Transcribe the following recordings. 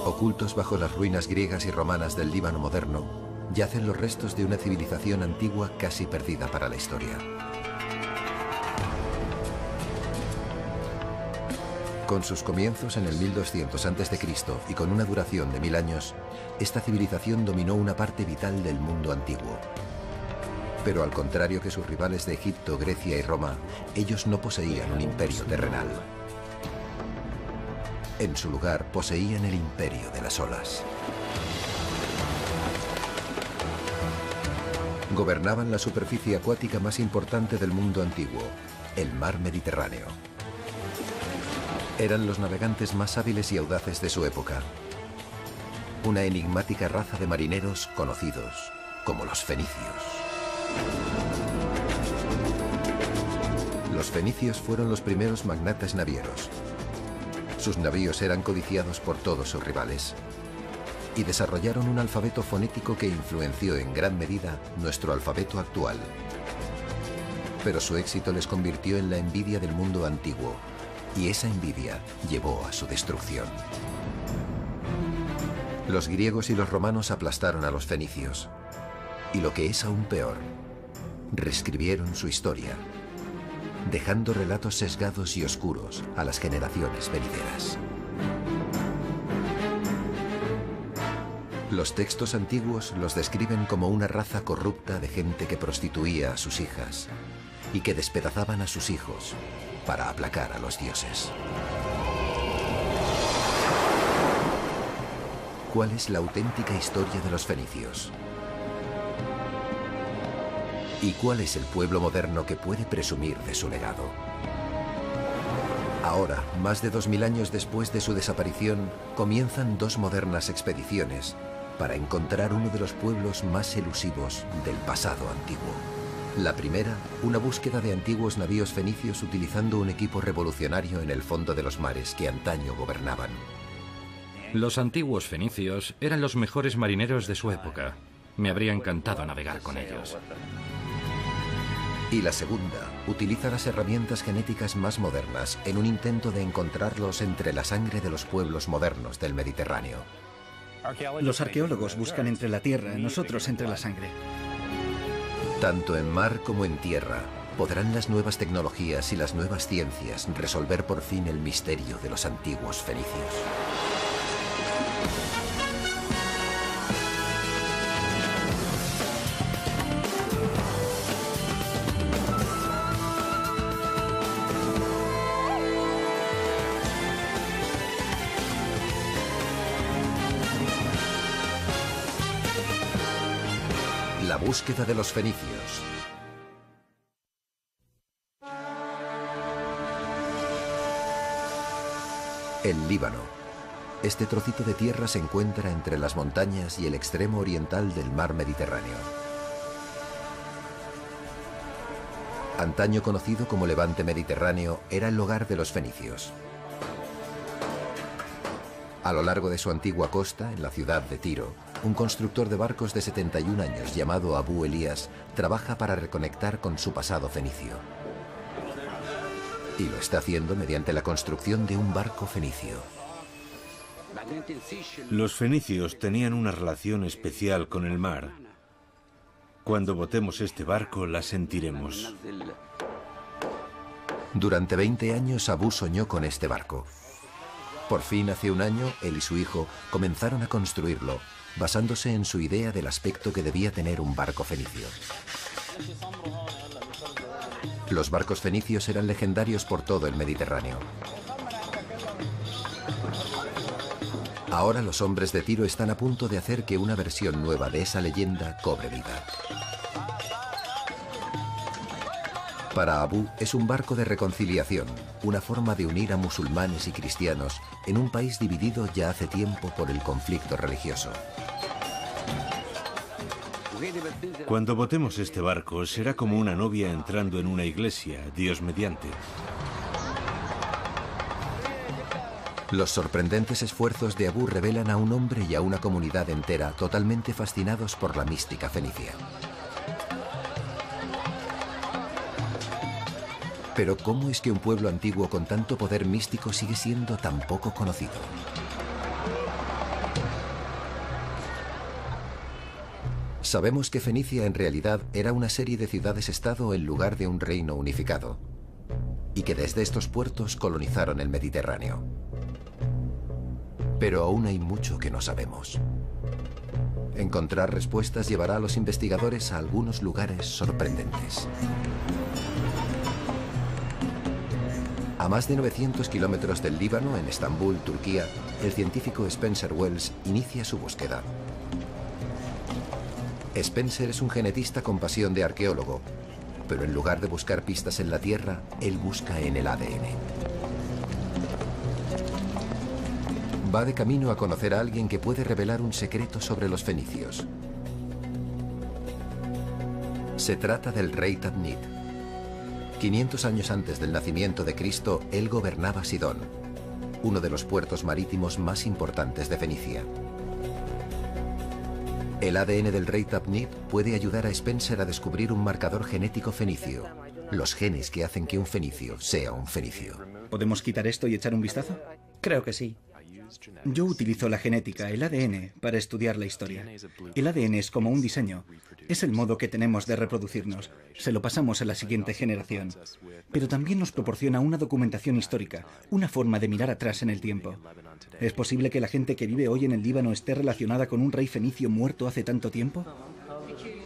Ocultos bajo las ruinas griegas y romanas del Líbano moderno, yacen los restos de una civilización antigua casi perdida para la historia. Con sus comienzos en el 1200 a.C. y con una duración de 1000 años, esta civilización dominó una parte vital del mundo antiguo. Pero al contrario que sus rivales de Egipto, Grecia y Roma, ellos no poseían un imperio terrenal. En su lugar, poseían el imperio de las olas. Gobernaban la superficie acuática más importante del mundo antiguo, el mar Mediterráneo. Eran los navegantes más hábiles y audaces de su época. Una enigmática raza de marineros conocidos como los fenicios. Los fenicios fueron los primeros magnates navieros. Sus navíos eran codiciados por todos sus rivales y desarrollaron un alfabeto fonético que influenció en gran medida nuestro alfabeto actual. Pero su éxito les convirtió en la envidia del mundo antiguo, y esa envidia llevó a su destrucción. Los griegos y los romanos aplastaron a los fenicios, y lo que es aún peor, reescribieron su historia, dejando relatos sesgados y oscuros a las generaciones venideras. Los textos antiguos los describen como una raza corrupta de gente que prostituía a sus hijas y que despedazaban a sus hijos para aplacar a los dioses. ¿Cuál es la auténtica historia de los fenicios? ¿Y cuál es el pueblo moderno que puede presumir de su legado? Ahora, más de 2000 años después de su desaparición, comienzan dos modernas expediciones para encontrar uno de los pueblos más elusivos del pasado antiguo. La primera, una búsqueda de antiguos navíos fenicios utilizando un equipo revolucionario en el fondo de los mares que antaño gobernaban. Los antiguos fenicios eran los mejores marineros de su época. Me habría encantado navegar con ellos. Y la segunda, utiliza las herramientas genéticas más modernas en un intento de encontrarlos entre la sangre de los pueblos modernos del Mediterráneo. Los arqueólogos buscan entre la tierra, nosotros entre la sangre. Tanto en mar como en tierra, podrán las nuevas tecnologías y las nuevas ciencias resolver por fin el misterio de los antiguos fenicios. La búsqueda de los fenicios. El Líbano. Este trocito de tierra se encuentra entre las montañas y el extremo oriental del mar Mediterráneo. Antaño conocido como Levante Mediterráneo, era el hogar de los fenicios. A lo largo de su antigua costa, en la ciudad de Tiro, un constructor de barcos de 71 años llamado Abu Elías trabaja para reconectar con su pasado fenicio. Y lo está haciendo mediante la construcción de un barco fenicio. Los fenicios tenían una relación especial con el mar. Cuando botemos este barco, la sentiremos. Durante 20 años Abu soñó con este barco. Por fin, hace un año, él y su hijo comenzaron a construirlo, basándose en su idea del aspecto que debía tener un barco fenicio. Los barcos fenicios eran legendarios por todo el Mediterráneo. Ahora los hombres de Tiro están a punto de hacer que una versión nueva de esa leyenda cobre vida. Para Abu es un barco de reconciliación, una forma de unir a musulmanes y cristianos en un país dividido ya hace tiempo por el conflicto religioso. Cuando botemos este barco, será como una novia entrando en una iglesia, Dios mediante. Los sorprendentes esfuerzos de Abu revelan a un hombre y a una comunidad entera totalmente fascinados por la mística fenicia. Pero ¿cómo es que un pueblo antiguo con tanto poder místico sigue siendo tan poco conocido? Sabemos que Fenicia en realidad era una serie de ciudades-estado en lugar de un reino unificado, y que desde estos puertos colonizaron el Mediterráneo. Pero aún hay mucho que no sabemos. Encontrar respuestas llevará a los investigadores a algunos lugares sorprendentes. A más de 900 kilómetros del Líbano, en Estambul, Turquía, el científico Spencer Wells inicia su búsqueda. Spencer es un genetista con pasión de arqueólogo, pero en lugar de buscar pistas en la Tierra, él busca en el ADN. Va de camino a conocer a alguien que puede revelar un secreto sobre los fenicios. Se trata del rey Tadmit. 500 años antes del nacimiento de Cristo, él gobernaba Sidón, uno de los puertos marítimos más importantes de Fenicia. El ADN del rey Tadmit puede ayudar a Spencer a descubrir un marcador genético fenicio, los genes que hacen que un fenicio sea un fenicio. ¿Podemos quitar esto y echar un vistazo? Creo que sí. Yo utilizo la genética, el ADN, para estudiar la historia. El ADN es como un diseño. Es el modo que tenemos de reproducirnos. Se lo pasamos a la siguiente generación. Pero también nos proporciona una documentación histórica, una forma de mirar atrás en el tiempo. ¿Es posible que la gente que vive hoy en el Líbano esté relacionada con un rey fenicio muerto hace tanto tiempo?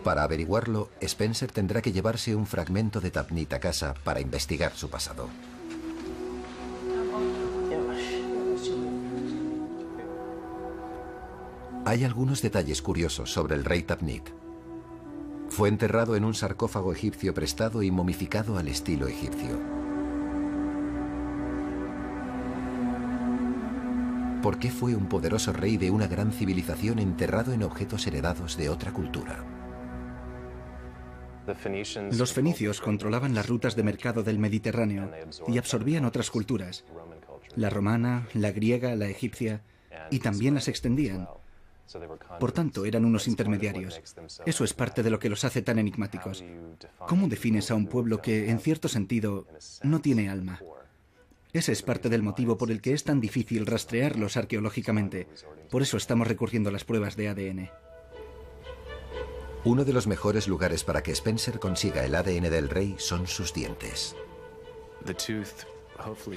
Para averiguarlo, Spencer tendrá que llevarse un fragmento de Tadmit a casa para investigar su pasado. Hay algunos detalles curiosos sobre el rey Tadmit. Fue enterrado en un sarcófago egipcio prestado y momificado al estilo egipcio. ¿Por qué fue un poderoso rey de una gran civilización enterrado en objetos heredados de otra cultura? Los fenicios controlaban las rutas de mercado del Mediterráneo y absorbían otras culturas. La romana, la griega, la egipcia, y también las extendían. Por tanto, eran unos intermediarios. Eso es parte de lo que los hace tan enigmáticos. ¿Cómo defines a un pueblo que, en cierto sentido, no tiene alma? Ese es parte del motivo por el que es tan difícil rastrearlos arqueológicamente. Por eso estamos recurriendo a las pruebas de ADN. Uno de los mejores lugares para que Spencer consiga el ADN del rey son sus dientes.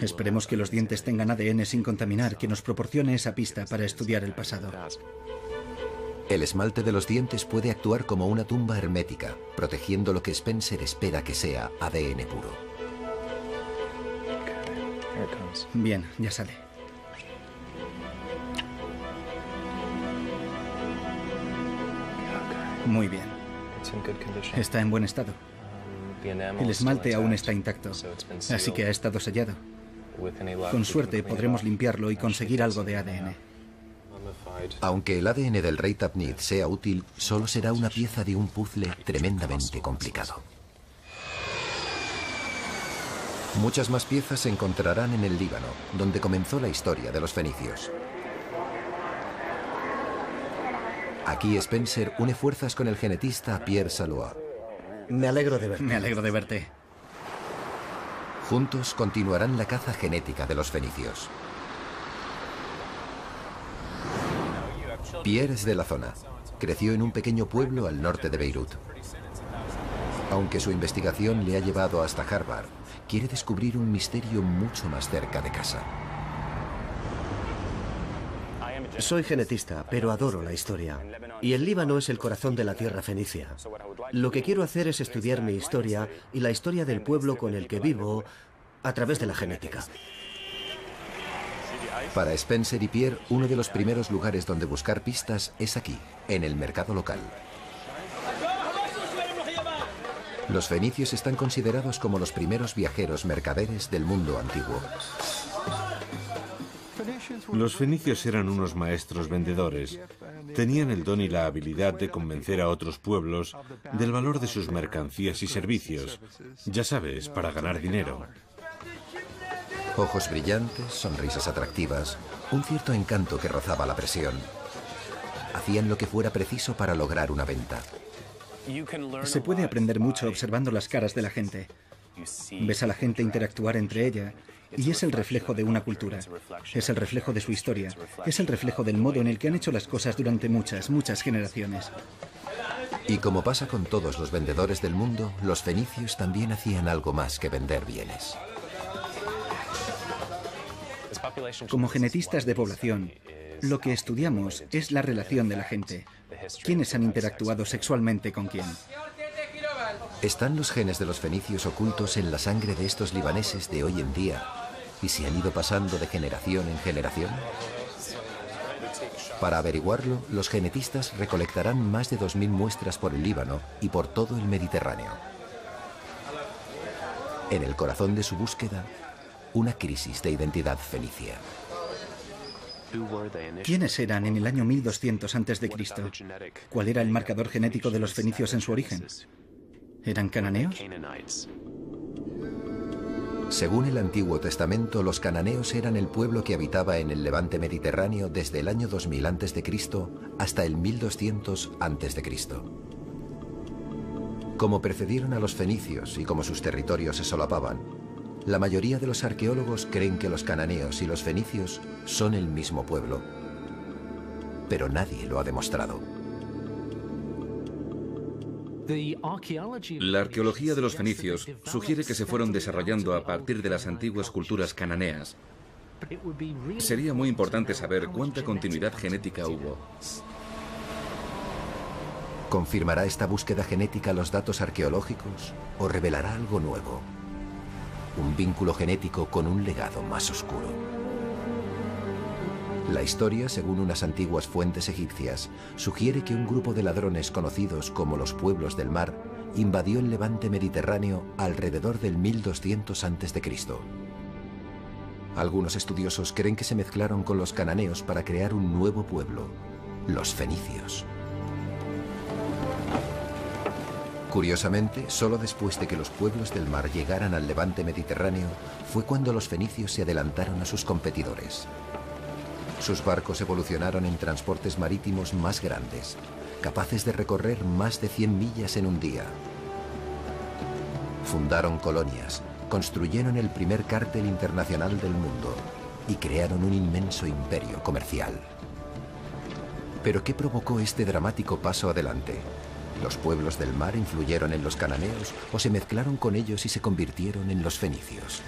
Esperemos que los dientes tengan ADN sin contaminar, que nos proporcione esa pista para estudiar el pasado. El esmalte de los dientes puede actuar como una tumba hermética, protegiendo lo que Spencer espera que sea ADN puro. Bien, ya sale. Muy bien. Está en buen estado. El esmalte aún está intacto, así que ha estado sellado. Con suerte podremos limpiarlo y conseguir algo de ADN. Aunque el ADN del rey Tadmit sea útil, solo será una pieza de un puzzle tremendamente complicado. Muchas más piezas se encontrarán en el Líbano, donde comenzó la historia de los fenicios. Aquí Spencer une fuerzas con el genetista Pierre Salois. Me alegro de verte. Me alegro de verte. Juntos continuarán la caza genética de los fenicios. Pierre es de la zona. Creció en un pequeño pueblo al norte de Beirut. Aunque su investigación le ha llevado hasta Harvard, quiere descubrir un misterio mucho más cerca de casa. Soy genetista, pero adoro la historia. Y el Líbano es el corazón de la tierra fenicia. Lo que quiero hacer es estudiar mi historia y la historia del pueblo con el que vivo a través de la genética. Para Spencer y Pierre, uno de los primeros lugares donde buscar pistas es aquí, en el mercado local. Los fenicios están considerados como los primeros viajeros mercaderes del mundo antiguo. Los fenicios eran unos maestros vendedores. Tenían el don y la habilidad de convencer a otros pueblos del valor de sus mercancías y servicios. Ya sabes, para ganar dinero. Ojos brillantes, sonrisas atractivas, un cierto encanto que rozaba la presión. Hacían lo que fuera preciso para lograr una venta. Se puede aprender mucho observando las caras de la gente. Ves a la gente interactuar entre ella y es el reflejo de una cultura. Es el reflejo de su historia. Es el reflejo del modo en el que han hecho las cosas durante muchas generaciones. Y como pasa con todos los vendedores del mundo, los fenicios también hacían algo más que vender bienes. Como genetistas de población, lo que estudiamos es la relación de la gente. ¿Quiénes han interactuado sexualmente con quién? ¿Están los genes de los fenicios ocultos en la sangre de estos libaneses de hoy en día y se han ido pasando de generación en generación? Para averiguarlo, los genetistas recolectarán más de 2000 muestras por el Líbano y por todo el Mediterráneo. En el corazón de su búsqueda, una crisis de identidad fenicia. ¿Quiénes eran en el año 1200 a.C.? ¿Cuál era el marcador genético de los fenicios en su origen? ¿Eran cananeos? Según el Antiguo Testamento, los cananeos eran el pueblo que habitaba en el levante mediterráneo desde el año 2000 a.C. hasta el 1200 a.C. Como precedieron a los fenicios y como sus territorios se solapaban, la mayoría de los arqueólogos creen que los cananeos y los fenicios son el mismo pueblo. Pero nadie lo ha demostrado. La arqueología de los fenicios sugiere que se fueron desarrollando a partir de las antiguas culturas cananeas. Sería muy importante saber cuánta continuidad genética hubo. ¿Confirmará esta búsqueda genética los datos arqueológicos o revelará algo nuevo? Un vínculo genético con un legado más oscuro. La historia, según unas antiguas fuentes egipcias, sugiere que un grupo de ladrones conocidos como los pueblos del mar invadió el levante mediterráneo alrededor del 1200 a.C. Algunos estudiosos creen que se mezclaron con los cananeos para crear un nuevo pueblo, los fenicios. Curiosamente, solo después de que los pueblos del mar llegaran al levante mediterráneo fue cuando los fenicios se adelantaron a sus competidores. Sus barcos evolucionaron en transportes marítimos más grandes, capaces de recorrer más de 100 millas en un día. Fundaron colonias, construyeron el primer cártel internacional del mundo y crearon un inmenso imperio comercial. ¿Pero qué provocó este dramático paso adelante? ¿Los pueblos del mar influyeron en los cananeos o se mezclaron con ellos y se convirtieron en los fenicios?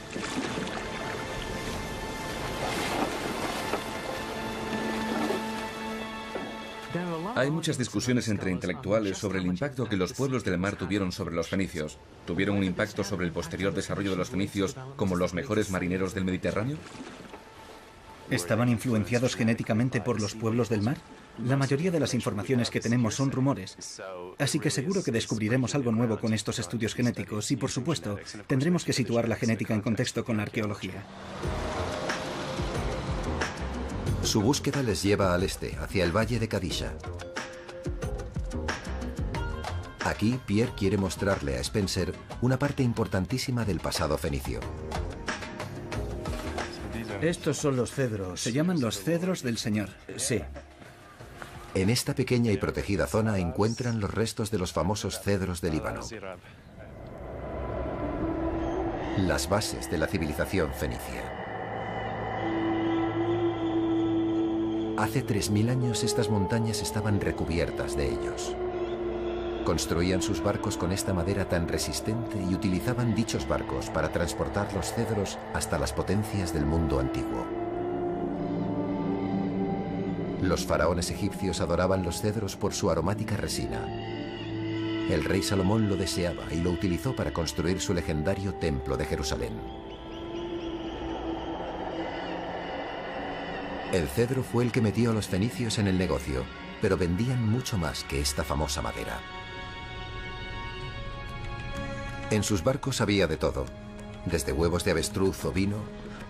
Hay muchas discusiones entre intelectuales sobre el impacto que los pueblos del mar tuvieron sobre los fenicios. ¿Tuvieron un impacto sobre el posterior desarrollo de los fenicios como los mejores marineros del Mediterráneo? ¿Estaban influenciados genéticamente por los pueblos del mar? La mayoría de las informaciones que tenemos son rumores. Así que seguro que descubriremos algo nuevo con estos estudios genéticos y, por supuesto, tendremos que situar la genética en contexto con la arqueología. Su búsqueda les lleva al este, hacia el valle de Kadisha. Aquí, Pierre quiere mostrarle a Spencer una parte importantísima del pasado fenicio. Estos son los cedros. Se llaman los cedros del Señor. Sí. En esta pequeña y protegida zona encuentran los restos de los famosos cedros del Líbano. Las bases de la civilización fenicia. Hace 3000 años estas montañas estaban recubiertas de ellos. Construían sus barcos con esta madera tan resistente y utilizaban dichos barcos para transportar los cedros hasta las potencias del mundo antiguo. Los faraones egipcios adoraban los cedros por su aromática resina. El rey Salomón lo deseaba y lo utilizó para construir su legendario templo de Jerusalén. El cedro fue el que metió a los fenicios en el negocio, pero vendían mucho más que esta famosa madera. En sus barcos había de todo, desde huevos de avestruz o vino,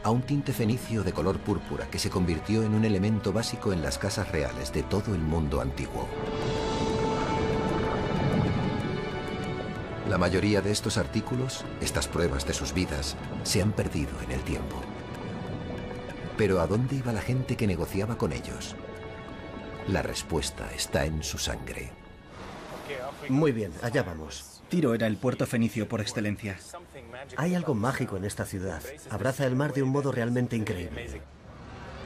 a un tinte fenicio de color púrpura que se convirtió en un elemento básico en las casas reales de todo el mundo antiguo. La mayoría de estos artículos, estas pruebas de sus vidas, se han perdido en el tiempo. Pero ¿a dónde iba la gente que negociaba con ellos? La respuesta está en su sangre. Muy bien, allá vamos. Tiro era el puerto fenicio por excelencia. Hay algo mágico en esta ciudad. Abraza el mar de un modo realmente increíble.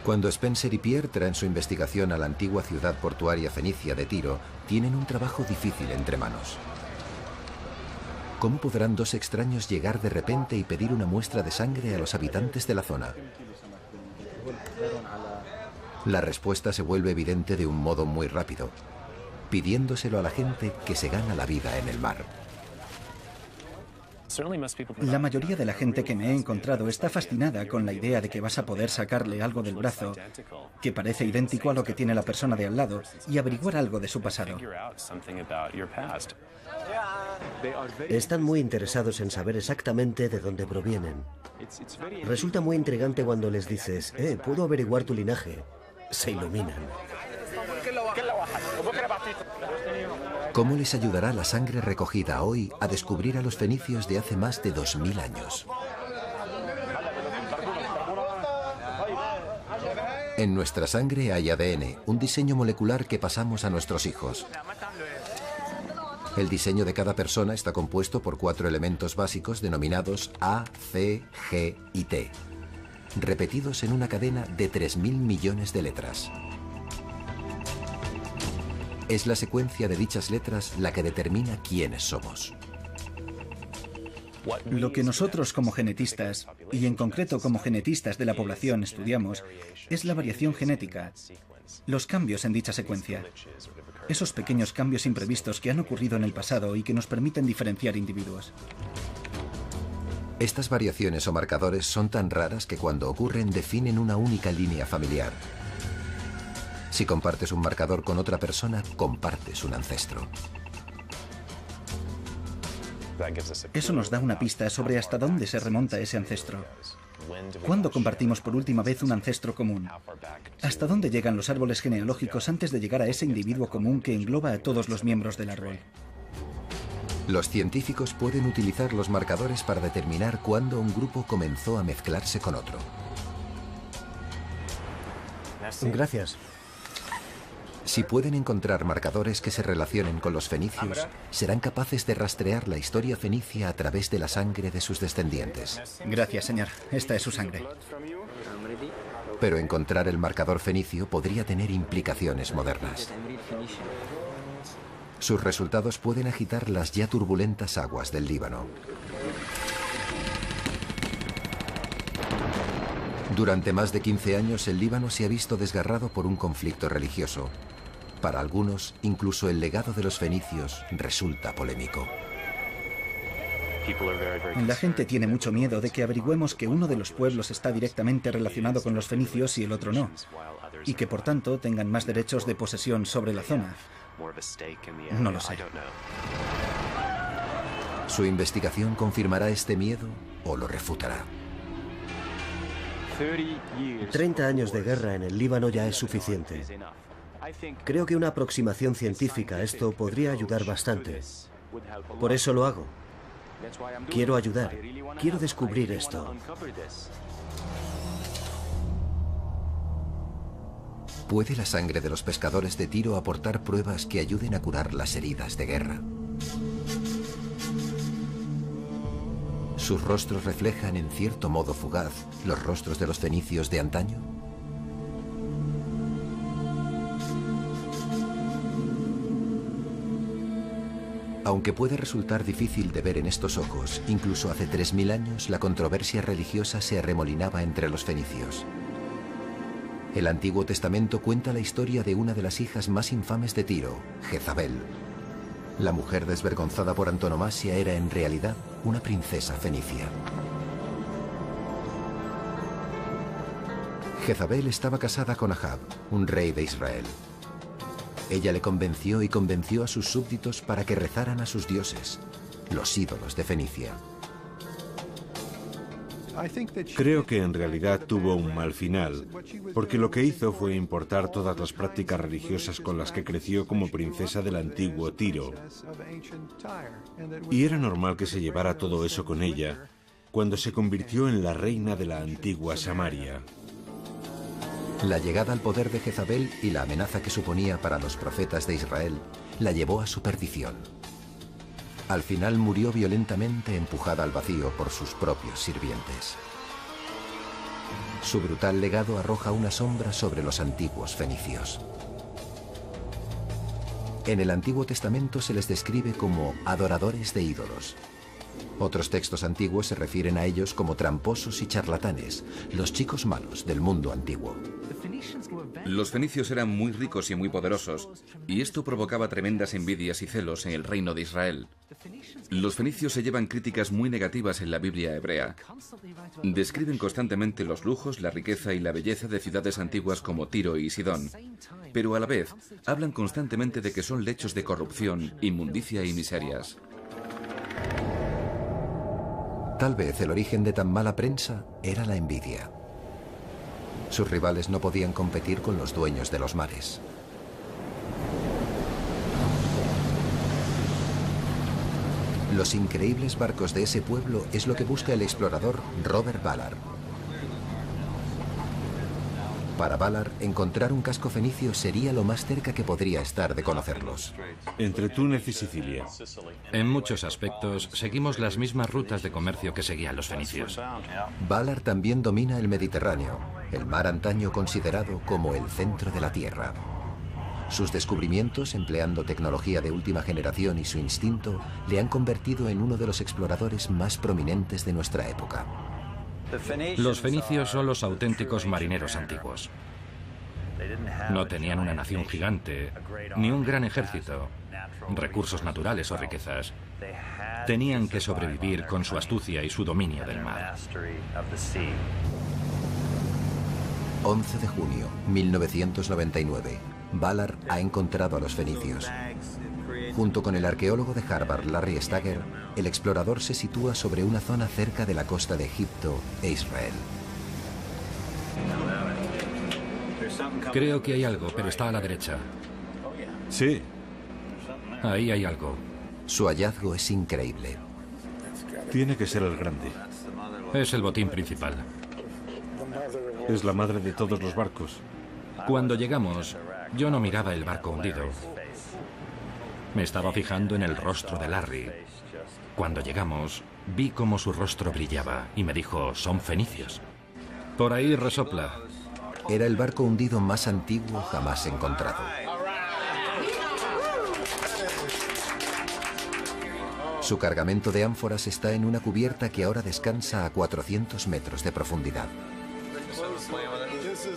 Cuando Spencer y Pierre traen su investigación a la antigua ciudad portuaria fenicia de Tiro, tienen un trabajo difícil entre manos. ¿Cómo podrán dos extraños llegar de repente y pedir una muestra de sangre a los habitantes de la zona? La respuesta se vuelve evidente de un modo muy rápido, pidiéndoselo a la gente que se gana la vida en el mar. La mayoría de la gente que me he encontrado está fascinada con la idea de que vas a poder sacarle algo del brazo que parece idéntico a lo que tiene la persona de al lado y averiguar algo de su pasado. Están muy interesados en saber exactamente de dónde provienen. Resulta muy intrigante cuando les dices, puedo averiguar tu linaje. Se iluminan. ¿Cómo les ayudará la sangre recogida hoy a descubrir a los fenicios de hace más de 2000 años? En nuestra sangre hay ADN, un diseño molecular que pasamos a nuestros hijos. El diseño de cada persona está compuesto por 4 elementos básicos denominados A, C, G y T, repetidos en una cadena de 3.000 millones de letras. Es la secuencia de dichas letras la que determina quiénes somos. Lo que nosotros como genetistas, y en concreto como genetistas de la población, estudiamos es la variación genética, los cambios en dicha secuencia, esos pequeños cambios imprevistos que han ocurrido en el pasado y que nos permiten diferenciar individuos. Estas variaciones o marcadores son tan raras que cuando ocurren definen una única línea familiar. Si compartes un marcador con otra persona, compartes un ancestro. Eso nos da una pista sobre hasta dónde se remonta ese ancestro. ¿Cuándo compartimos por última vez un ancestro común? ¿Hasta dónde llegan los árboles genealógicos antes de llegar a ese individuo común que engloba a todos los miembros del árbol? Los científicos pueden utilizar los marcadores para determinar cuándo un grupo comenzó a mezclarse con otro. Gracias. Si pueden encontrar marcadores que se relacionen con los fenicios, serán capaces de rastrear la historia fenicia a través de la sangre de sus descendientes. Gracias, señor. Esta es su sangre. Pero encontrar el marcador fenicio podría tener implicaciones modernas. Sus resultados pueden agitar las ya turbulentas aguas del Líbano. Durante más de 15 años, el Líbano se ha visto desgarrado por un conflicto religioso. Para algunos, incluso el legado de los fenicios resulta polémico. La gente tiene mucho miedo de que averigüemos que uno de los pueblos está directamente relacionado con los fenicios y el otro no, y que por tanto tengan más derechos de posesión sobre la zona. No lo sé. ¿Su investigación confirmará este miedo o lo refutará? 30 años de guerra en el Líbano ya es suficiente. Creo que una aproximación científica a esto podría ayudar bastante. Por eso lo hago. Quiero ayudar. Quiero descubrir esto. ¿Puede la sangre de los pescadores de Tiro aportar pruebas que ayuden a curar las heridas de guerra? ¿Sus rostros reflejan, en cierto modo fugaz, los rostros de los fenicios de antaño? Aunque puede resultar difícil de ver en estos ojos, incluso hace 3000 años la controversia religiosa se arremolinaba entre los fenicios. El Antiguo Testamento cuenta la historia de una de las hijas más infames de Tiro, Jezabel. La mujer desvergonzada por antonomasia era en realidad una princesa fenicia. Jezabel estaba casada con Ahab, un rey de Israel. Ella le convenció y convenció a sus súbditos para que rezaran a sus dioses, los ídolos de Fenicia. Creo que en realidad tuvo un mal final, porque lo que hizo fue importar todas las prácticas religiosas con las que creció como princesa del antiguo Tiro. Y era normal que se llevara todo eso con ella cuando se convirtió en la reina de la antigua Samaria. La llegada al poder de Jezabel y la amenaza que suponía para los profetas de Israel la llevó a su perdición. Al final murió violentamente empujada al vacío por sus propios sirvientes. Su brutal legado arroja una sombra sobre los antiguos fenicios. En el Antiguo Testamento se les describe como adoradores de ídolos. Otros textos antiguos se refieren a ellos como tramposos y charlatanes, los chicos malos del mundo antiguo. Los fenicios eran muy ricos y muy poderosos, y esto provocaba tremendas envidias y celos en el reino de Israel. Los fenicios se llevan críticas muy negativas en la Biblia hebrea. Describen constantemente los lujos, la riqueza y la belleza de ciudades antiguas como Tiro y Sidón, pero a la vez hablan constantemente de que son lechos de corrupción, inmundicia y miserias. Tal vez el origen de tan mala prensa era la envidia. Sus rivales no podían competir con los dueños de los mares. Los increíbles barcos de ese pueblo es lo que busca el explorador Robert Ballard. Para Ballard, encontrar un casco fenicio sería lo más cerca que podría estar de conocerlos. Entre Túnez y Sicilia. En muchos aspectos, seguimos las mismas rutas de comercio que seguían los fenicios. Ballard también domina el Mediterráneo, el mar antaño considerado como el centro de la Tierra. Sus descubrimientos, empleando tecnología de última generación y su instinto, le han convertido en uno de los exploradores más prominentes de nuestra época. Los fenicios son los auténticos marineros antiguos. No tenían una nación gigante, ni un gran ejército, recursos naturales o riquezas. Tenían que sobrevivir con su astucia y su dominio del mar. 11 de junio, 1999. Ballard ha encontrado a los fenicios. Junto con el arqueólogo de Harvard, Larry Stagger, el explorador se sitúa sobre una zona cerca de la costa de Egipto e Israel. Creo que hay algo, pero está a la derecha. Sí. Ahí hay algo. Su hallazgo es increíble. Tiene que ser el grande. Es el botín principal. Es la madre de todos los barcos. Cuando llegamos, yo no miraba el barco hundido. Me estaba fijando en el rostro de Larry. Cuando llegamos, vi cómo su rostro brillaba y me dijo, son fenicios. Por ahí resopla. Era el barco hundido más antiguo jamás encontrado. Su cargamento de ánforas está en una cubierta que ahora descansa a 400 metros de profundidad.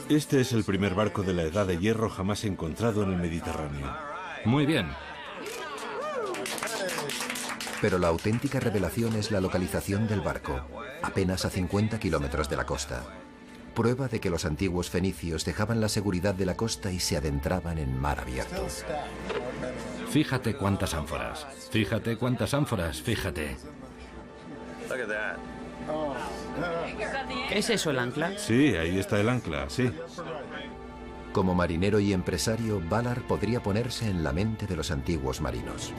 Este es el primer barco de la Edad de Hierro jamás encontrado en el Mediterráneo. Muy bien. Pero la auténtica revelación es la localización del barco, apenas a 50 kilómetros de la costa. Prueba de que los antiguos fenicios dejaban la seguridad de la costa y se adentraban en mar abierto. Fíjate cuántas ánforas. Fíjate cuántas ánforas. Fíjate. ¿Es eso el ancla? Sí, ahí está el ancla, sí. Como marinero y empresario, Ballard podría ponerse en la mente de los antiguos marinos.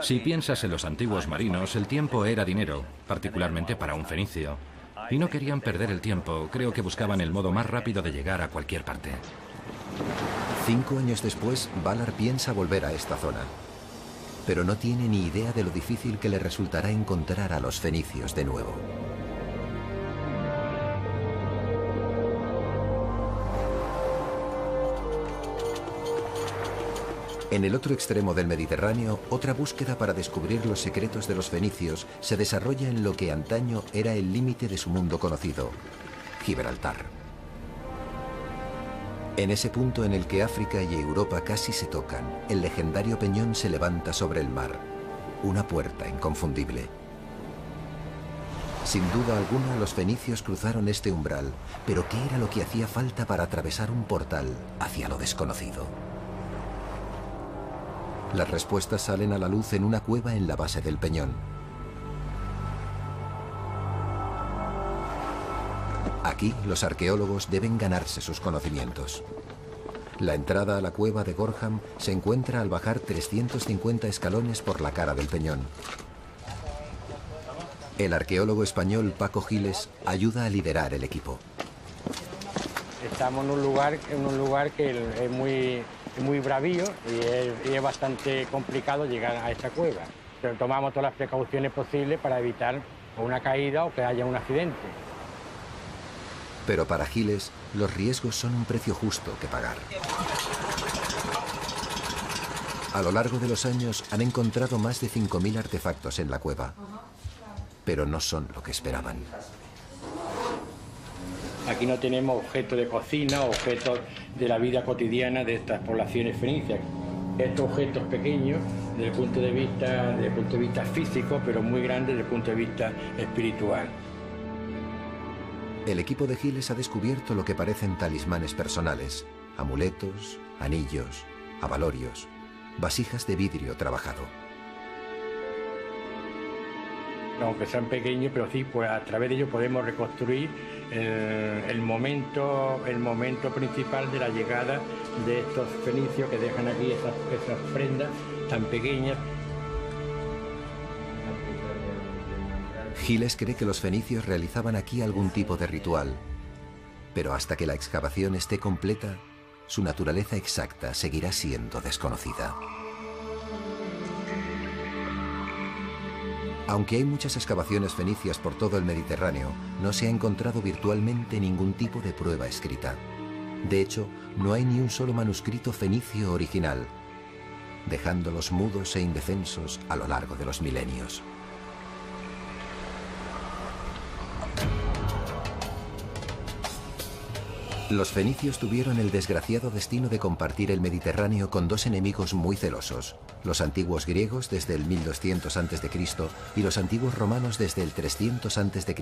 Si piensas en los antiguos marinos, el tiempo era dinero, particularmente para un fenicio. Y no querían perder el tiempo, creo que buscaban el modo más rápido de llegar a cualquier parte. 5 años después, Ballard piensa volver a esta zona. Pero no tiene ni idea de lo difícil que le resultará encontrar a los fenicios de nuevo. En el otro extremo del Mediterráneo, otra búsqueda para descubrir los secretos de los fenicios se desarrolla en lo que antaño era el límite de su mundo conocido, Gibraltar. En ese punto en el que África y Europa casi se tocan, el legendario peñón se levanta sobre el mar, una puerta inconfundible. Sin duda alguna, los fenicios cruzaron este umbral, pero ¿qué era lo que hacía falta para atravesar un portal hacia lo desconocido? Las respuestas salen a la luz en una cueva en la base del peñón. Aquí, los arqueólogos deben ganarse sus conocimientos. La entrada a la cueva de Gorham se encuentra al bajar 350 escalones por la cara del peñón. El arqueólogo español Paco Giles ayuda a liderar el equipo. Estamos en un lugar que es muy bravío y es bastante complicado llegar a esta cueva. Pero tomamos todas las precauciones posibles para evitar una caída o que haya un accidente. Pero para Giles, los riesgos son un precio justo que pagar. A lo largo de los años han encontrado más de 5.000 artefactos en la cueva, pero no son lo que esperaban. Aquí no tenemos objetos de cocina, objetos de la vida cotidiana de estas poblaciones fenicias. Estos objetos pequeños desde el punto de vista físico, pero muy grandes desde el punto de vista espiritual. El equipo de Giles ha descubierto lo que parecen talismanes personales, amuletos, anillos, abalorios, vasijas de vidrio trabajado. Aunque sean pequeños, pero sí, pues a través de ellos podemos reconstruir el momento principal de la llegada de estos fenicios que dejan aquí esas prendas tan pequeñas. Giles cree que los fenicios realizaban aquí algún tipo de ritual, pero hasta que la excavación esté completa, su naturaleza exacta seguirá siendo desconocida. Aunque hay muchas excavaciones fenicias por todo el Mediterráneo, no se ha encontrado virtualmente ningún tipo de prueba escrita. De hecho, no hay ni un solo manuscrito fenicio original, dejándolos mudos e indefensos a lo largo de los milenios. Los fenicios tuvieron el desgraciado destino de compartir el Mediterráneo con dos enemigos muy celosos, los antiguos griegos desde el 1200 a.C. y los antiguos romanos desde el 300 a.C.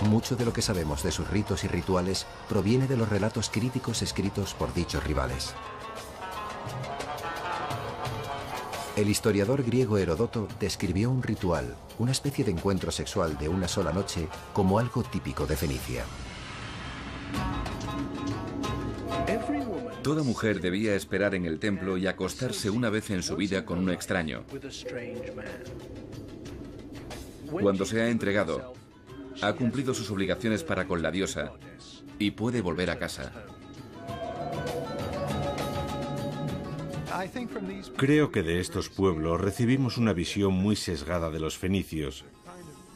Mucho de lo que sabemos de sus ritos y rituales proviene de los relatos críticos escritos por dichos rivales. El historiador griego Heródoto describió un ritual, una especie de encuentro sexual de una sola noche, como algo típico de Fenicia. Toda mujer debía esperar en el templo y acostarse una vez en su vida con un extraño. Cuando se ha entregado, ha cumplido sus obligaciones para con la diosa y puede volver a casa. Creo que de estos pueblos recibimos una visión muy sesgada de los fenicios.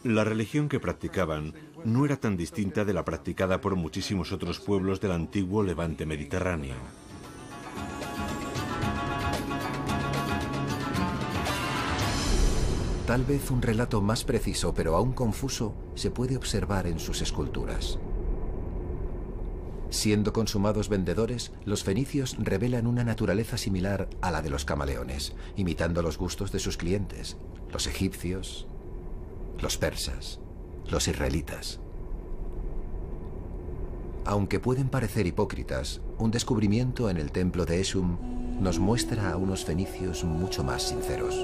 La religión que practicaban no era tan distinta de la practicada por muchísimos otros pueblos del antiguo Levante mediterráneo. Tal vez un relato más preciso, pero aún confuso, se puede observar en sus esculturas. Siendo consumados vendedores, los fenicios revelan una naturaleza similar a la de los camaleones, imitando los gustos de sus clientes, los egipcios, los persas, los israelitas. Aunque pueden parecer hipócritas, un descubrimiento en el templo de Esum nos muestra a unos fenicios mucho más sinceros.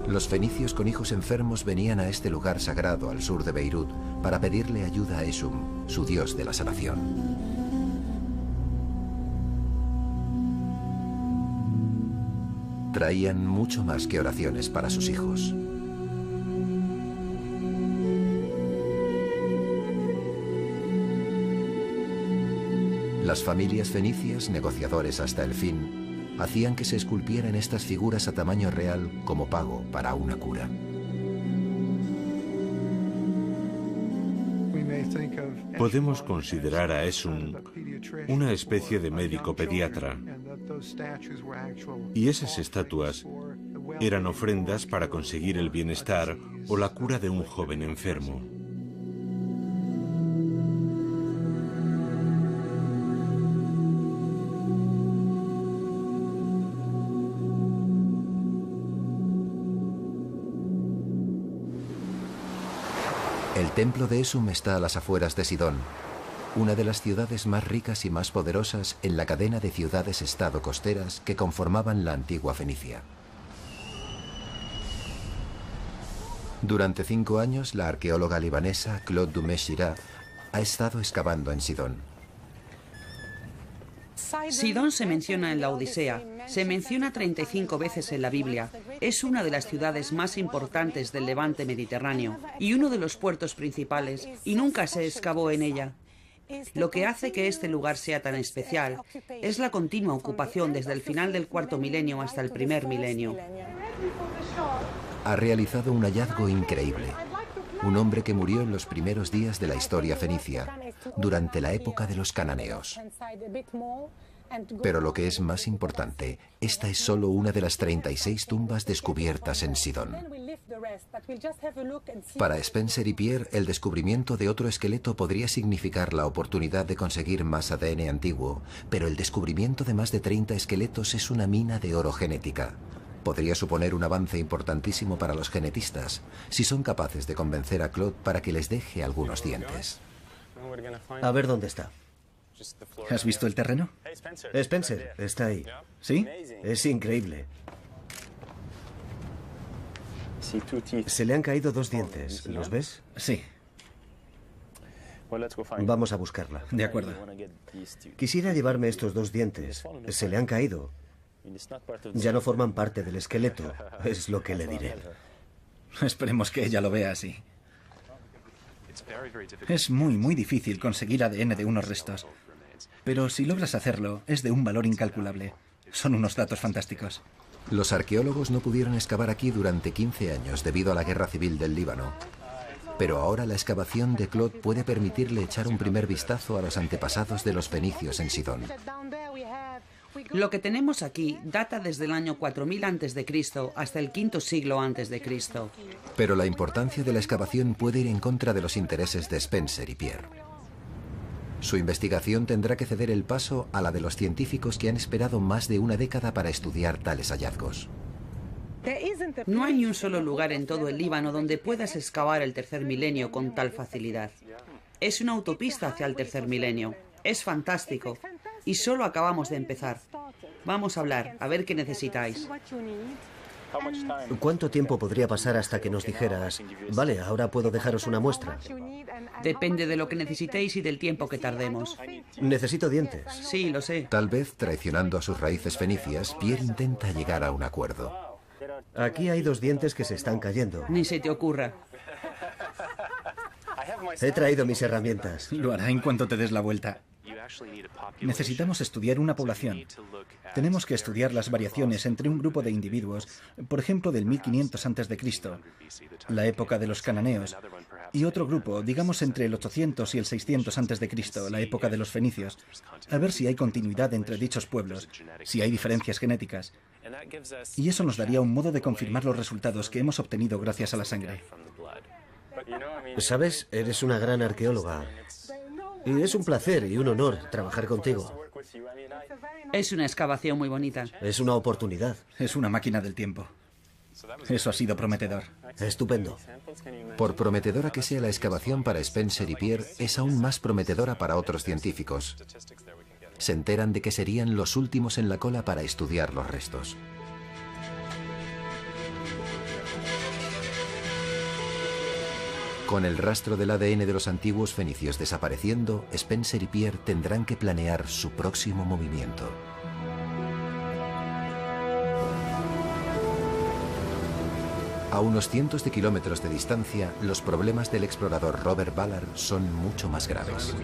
Los fenicios con hijos enfermos venían a este lugar sagrado al sur de Beirut para pedirle ayuda a Esum, su dios de la sanación. Traían mucho más que oraciones para sus hijos. Las familias fenicias, negociadores hasta el fin, hacían que se esculpieran estas figuras a tamaño real como pago para una cura. Podemos considerar a Esum una especie de médico pediatra, y esas estatuas eran ofrendas para conseguir el bienestar o la cura de un joven enfermo. El templo de Esum está a las afueras de Sidón, una de las ciudades más ricas y más poderosas en la cadena de ciudades-estado costeras que conformaban la antigua Fenicia. Durante 5 años, la arqueóloga libanesa Claude Dumais-Girard ha estado excavando en Sidón. Sidón se menciona en la Odisea, se menciona 35 veces en la Biblia. Es una de las ciudades más importantes del Levante mediterráneo y uno de los puertos principales, y nunca se excavó en ella. Lo que hace que este lugar sea tan especial es la continua ocupación desde el final del cuarto milenio hasta el primer milenio. Ha realizado un hallazgo increíble. Un hombre que murió en los primeros días de la historia fenicia, durante la época de los cananeos. Pero lo que es más importante, esta es solo una de las 36 tumbas descubiertas en Sidón. Para Spencer y Pierre, el descubrimiento de otro esqueleto podría significar la oportunidad de conseguir más ADN antiguo, pero el descubrimiento de más de 30 esqueletos es una mina de oro genética. Podría suponer un avance importantísimo para los genetistas, si son capaces de convencer a Claude para que les deje algunos dientes. A ver dónde está. ¿Has visto el terreno? Spencer, está ahí. ¿Sí? Es increíble. Se le han caído 2 dientes. ¿Los ves? Sí. Vamos a buscarla. De acuerdo. Quisiera llevarme estos 2 dientes. Se le han caído. Ya no forman parte del esqueleto. Es lo que le diré. Esperemos que ella lo vea así. Es muy difícil conseguir ADN de unos restos. Pero si logras hacerlo, es de un valor incalculable. Son unos datos fantásticos. Los arqueólogos no pudieron excavar aquí durante 15 años debido a la guerra civil del Líbano. Pero ahora la excavación de Claude puede permitirle echar un primer vistazo a los antepasados de los fenicios en Sidón. Lo que tenemos aquí data desde el año 4000 a.C. hasta el V siglo a.C. Pero la importancia de la excavación puede ir en contra de los intereses de Spencer y Pierre. Su investigación tendrá que ceder el paso a la de los científicos que han esperado más de una década para estudiar tales hallazgos. No hay ni un solo lugar en todo el Líbano donde puedas excavar el tercer milenio con tal facilidad. Es una autopista hacia el tercer milenio. Es fantástico. Y solo acabamos de empezar. Vamos a hablar, a ver qué necesitáis. ¿Cuánto tiempo podría pasar hasta que nos dijeras, vale, ahora puedo dejaros una muestra? Depende de lo que necesitéis y del tiempo que tardemos. Necesito dientes. Sí, lo sé. Tal vez, traicionando a sus raíces fenicias, Pierre intenta llegar a un acuerdo. Aquí hay 2 dientes que se están cayendo. Ni se te ocurra. He traído mis herramientas. Lo hará en cuanto te des la vuelta. Necesitamos estudiar una población. Tenemos que estudiar las variaciones entre un grupo de individuos, por ejemplo del 1500 a.C., la época de los cananeos, y otro grupo, digamos entre el 800 y el 600 a.C., la época de los fenicios, a ver si hay continuidad entre dichos pueblos, si hay diferencias genéticas. Y eso nos daría un modo de confirmar los resultados que hemos obtenido gracias a la sangre. ¿Sabes? Eres una gran arqueóloga. Y es un placer y un honor trabajar contigo. Es una excavación muy bonita. Es una oportunidad. Es una máquina del tiempo. Eso ha sido prometedor. Estupendo. Por prometedora que sea la excavación para Spencer y Pierre, es aún más prometedora para otros científicos. Se enteran de que serían los últimos en la cola para estudiar los restos. Con el rastro del ADN de los antiguos fenicios desapareciendo, Spencer y Pierre tendrán que planear su próximo movimiento. A unos cientos de kilómetros de distancia, los problemas del explorador Robert Ballard son mucho más graves.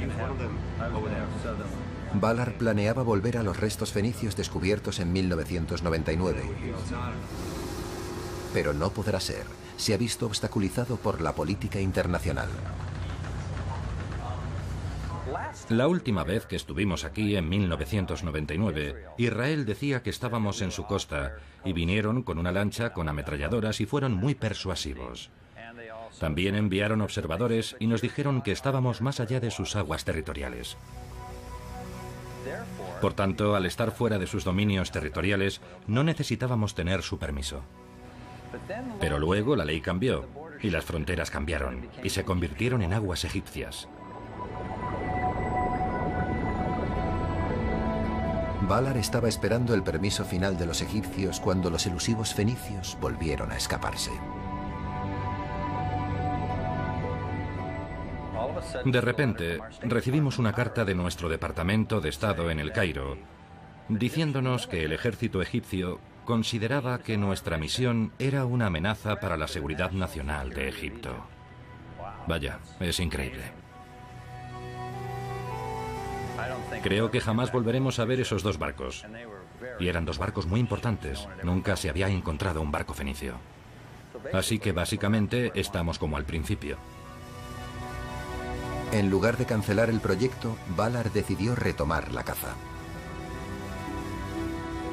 Ballard planeaba volver a los restos fenicios descubiertos en 1999. Pero no podrá ser. Se ha visto obstaculizado por la política internacional. La última vez que estuvimos aquí, en 1999, Israel decía que estábamos en su costa y vinieron con una lancha con ametralladoras y fueron muy persuasivos. También enviaron observadores y nos dijeron que estábamos más allá de sus aguas territoriales. Por tanto, al estar fuera de sus dominios territoriales, no necesitábamos tener su permiso. Pero luego la ley cambió y las fronteras cambiaron y se convirtieron en aguas egipcias. Ballard estaba esperando el permiso final de los egipcios cuando los elusivos fenicios volvieron a escaparse. De repente, recibimos una carta de nuestro Departamento de Estado en El Cairo, diciéndonos que el ejército egipcio consideraba que nuestra misión era una amenaza para la seguridad nacional de Egipto. Vaya, es increíble. Creo que jamás volveremos a ver esos dos barcos. Y eran dos barcos muy importantes. Nunca se había encontrado un barco fenicio. Así que básicamente estamos como al principio. En lugar de cancelar el proyecto, Valar decidió retomar la caza.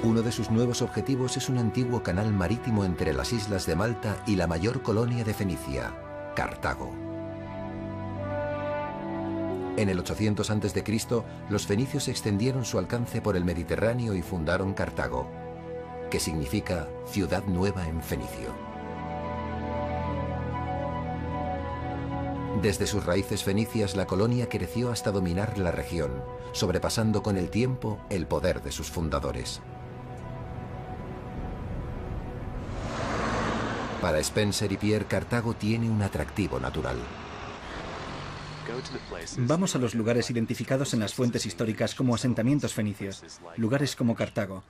Uno de sus nuevos objetivos es un antiguo canal marítimo entre las islas de Malta y la mayor colonia de Fenicia, Cartago. En el 800 a.C., los fenicios extendieron su alcance por el Mediterráneo y fundaron Cartago, que significa ciudad nueva en fenicio. Desde sus raíces fenicias, la colonia creció hasta dominar la región, sobrepasando con el tiempo el poder de sus fundadores. Para Spencer y Pierre, Cartago tiene un atractivo natural. Vamos a los lugares identificados en las fuentes históricas como asentamientos fenicios, lugares como Cartago.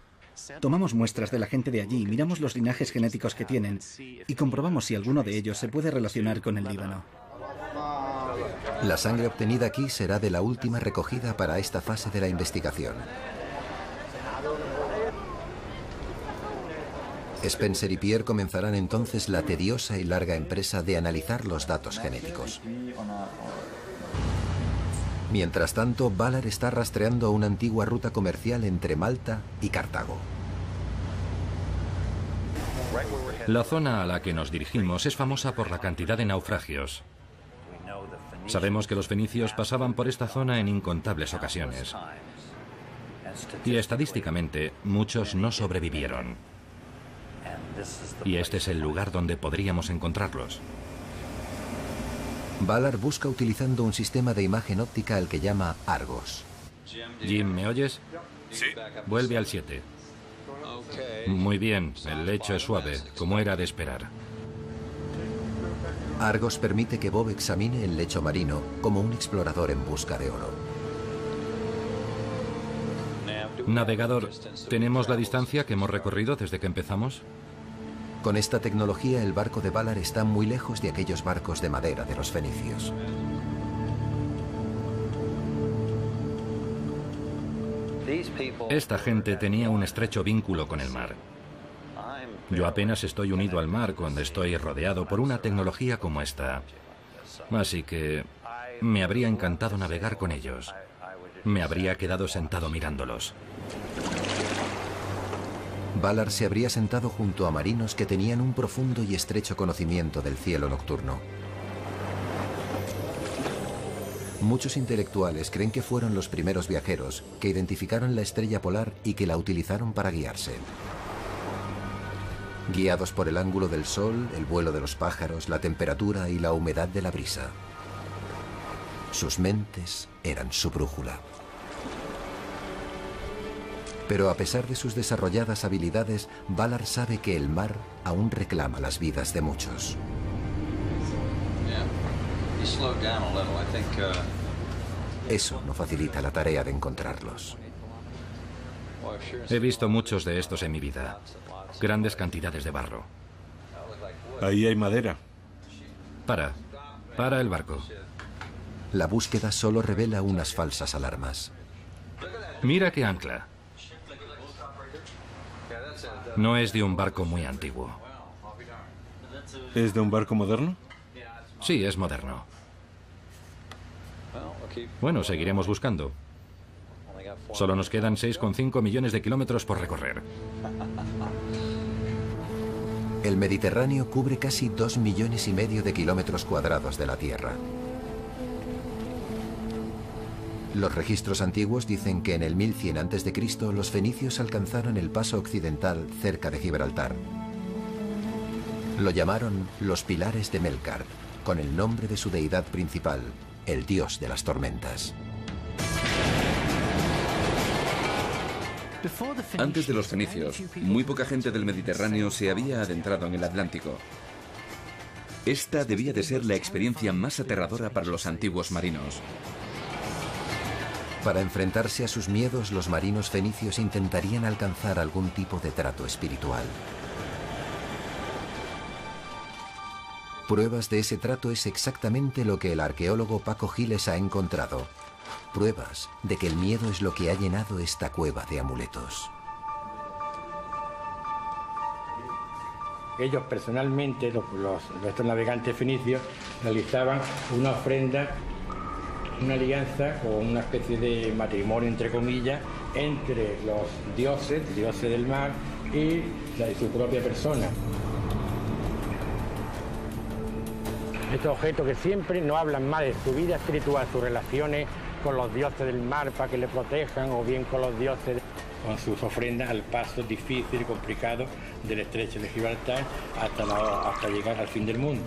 Tomamos muestras de la gente de allí, miramos los linajes genéticos que tienen y comprobamos si alguno de ellos se puede relacionar con el Líbano. La sangre obtenida aquí será de la última recogida para esta fase de la investigación. Spencer y Pierre comenzarán entonces la tediosa y larga empresa de analizar los datos genéticos. Mientras tanto, Valar está rastreando una antigua ruta comercial entre Malta y Cartago. La zona a la que nos dirigimos es famosa por la cantidad de naufragios. Sabemos que los fenicios pasaban por esta zona en incontables ocasiones. Y estadísticamente, muchos no sobrevivieron. Y este es el lugar donde podríamos encontrarlos. Valar busca utilizando un sistema de imagen óptica al que llama Argos. Jim, ¿me oyes? Sí. Vuelve al 7. Muy bien, el lecho es suave, como era de esperar. Argos permite que Bob examine el lecho marino como un explorador en busca de oro. Navegador, ¿tenemos la distancia que hemos recorrido desde que empezamos? Con esta tecnología, el barco de Valar está muy lejos de aquellos barcos de madera de los fenicios. Esta gente tenía un estrecho vínculo con el mar. Yo apenas estoy unido al mar cuando estoy rodeado por una tecnología como esta. Así que me habría encantado navegar con ellos. Me habría quedado sentado mirándolos. Valar se habría sentado junto a marinos que tenían un profundo y estrecho conocimiento del cielo nocturno. Muchos intelectuales creen que fueron los primeros viajeros que identificaron la estrella polar y que la utilizaron para guiarse. Guiados por el ángulo del sol, el vuelo de los pájaros, la temperatura y la humedad de la brisa. Sus mentes eran su brújula. Pero a pesar de sus desarrolladas habilidades, Valar sabe que el mar aún reclama las vidas de muchos. Eso no facilita la tarea de encontrarlos. He visto muchos de estos en mi vida. Grandes cantidades de barro. Ahí hay madera. Para el barco. La búsqueda solo revela unas falsas alarmas. Mira qué ancla. No es de un barco muy antiguo. ¿Es de un barco moderno? Sí, es moderno. Bueno, seguiremos buscando. Solo nos quedan 6,5 millones de kilómetros por recorrer. El Mediterráneo cubre casi 2,5 millones de kilómetros cuadrados de la Tierra. Los registros antiguos dicen que en el 1100 a.C. los fenicios alcanzaron el paso occidental cerca de Gibraltar. Lo llamaron los Pilares de Melkart, con el nombre de su deidad principal, el dios de las tormentas. Antes de los fenicios, muy poca gente del Mediterráneo se había adentrado en el Atlántico. Esta debía de ser la experiencia más aterradora para los antiguos marinos. Para enfrentarse a sus miedos, los marinos fenicios intentarían alcanzar algún tipo de trato espiritual. Pruebas de ese trato es exactamente lo que el arqueólogo Paco Giles ha encontrado. pruebas de que el miedo es lo que ha llenado esta cueva de amuletos. Ellos personalmente, estos navegantes fenicios, realizaban una ofrenda, una alianza o una especie de matrimonio, entre comillas, entre los dioses del mar y su propia persona. Estos objetos que siempre no hablan mal de su vida espiritual, sus relaciones con los dioses del mar para que le protejan, o bien con los dioses, con sus ofrendas al paso difícil y complicado del estrecho de Gibraltar hasta llegar al fin del mundo.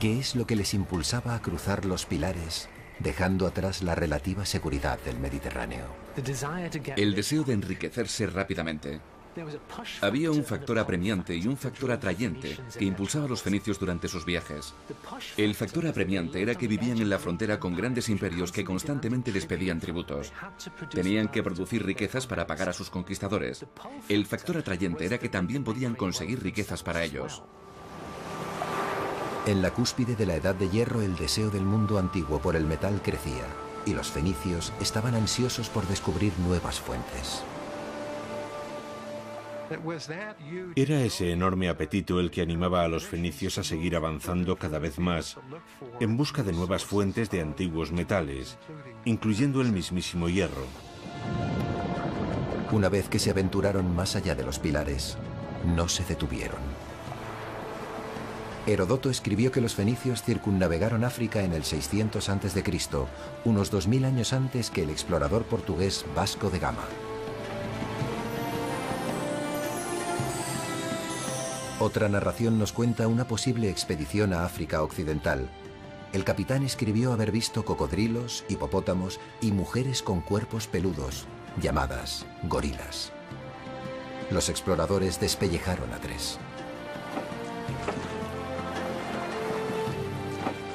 ¿Qué es lo que les impulsaba a cruzar los pilares, dejando atrás la relativa seguridad del Mediterráneo? El deseo de enriquecerse rápidamente. Había un factor apremiante y un factor atrayente que impulsaba a los fenicios durante sus viajes. El factor apremiante era que vivían en la frontera con grandes imperios que constantemente les pedían tributos. Tenían que producir riquezas para pagar a sus conquistadores. El factor atrayente era que también podían conseguir riquezas para ellos. En la cúspide de la Edad de Hierro, el deseo del mundo antiguo por el metal crecía, y los fenicios estaban ansiosos por descubrir nuevas fuentes. Era ese enorme apetito el que animaba a los fenicios a seguir avanzando cada vez más en busca de nuevas fuentes de antiguos metales, incluyendo el mismísimo hierro. Una vez que se aventuraron más allá de los pilares, no se detuvieron. Heródoto escribió que los fenicios circunnavegaron África en el 600 a.C., unos 2000 años antes que el explorador portugués Vasco de Gama. Otra narración nos cuenta una posible expedición a África Occidental. El capitán escribió haber visto cocodrilos, hipopótamos y mujeres con cuerpos peludos, llamadas gorilas. Los exploradores despellejaron a 3.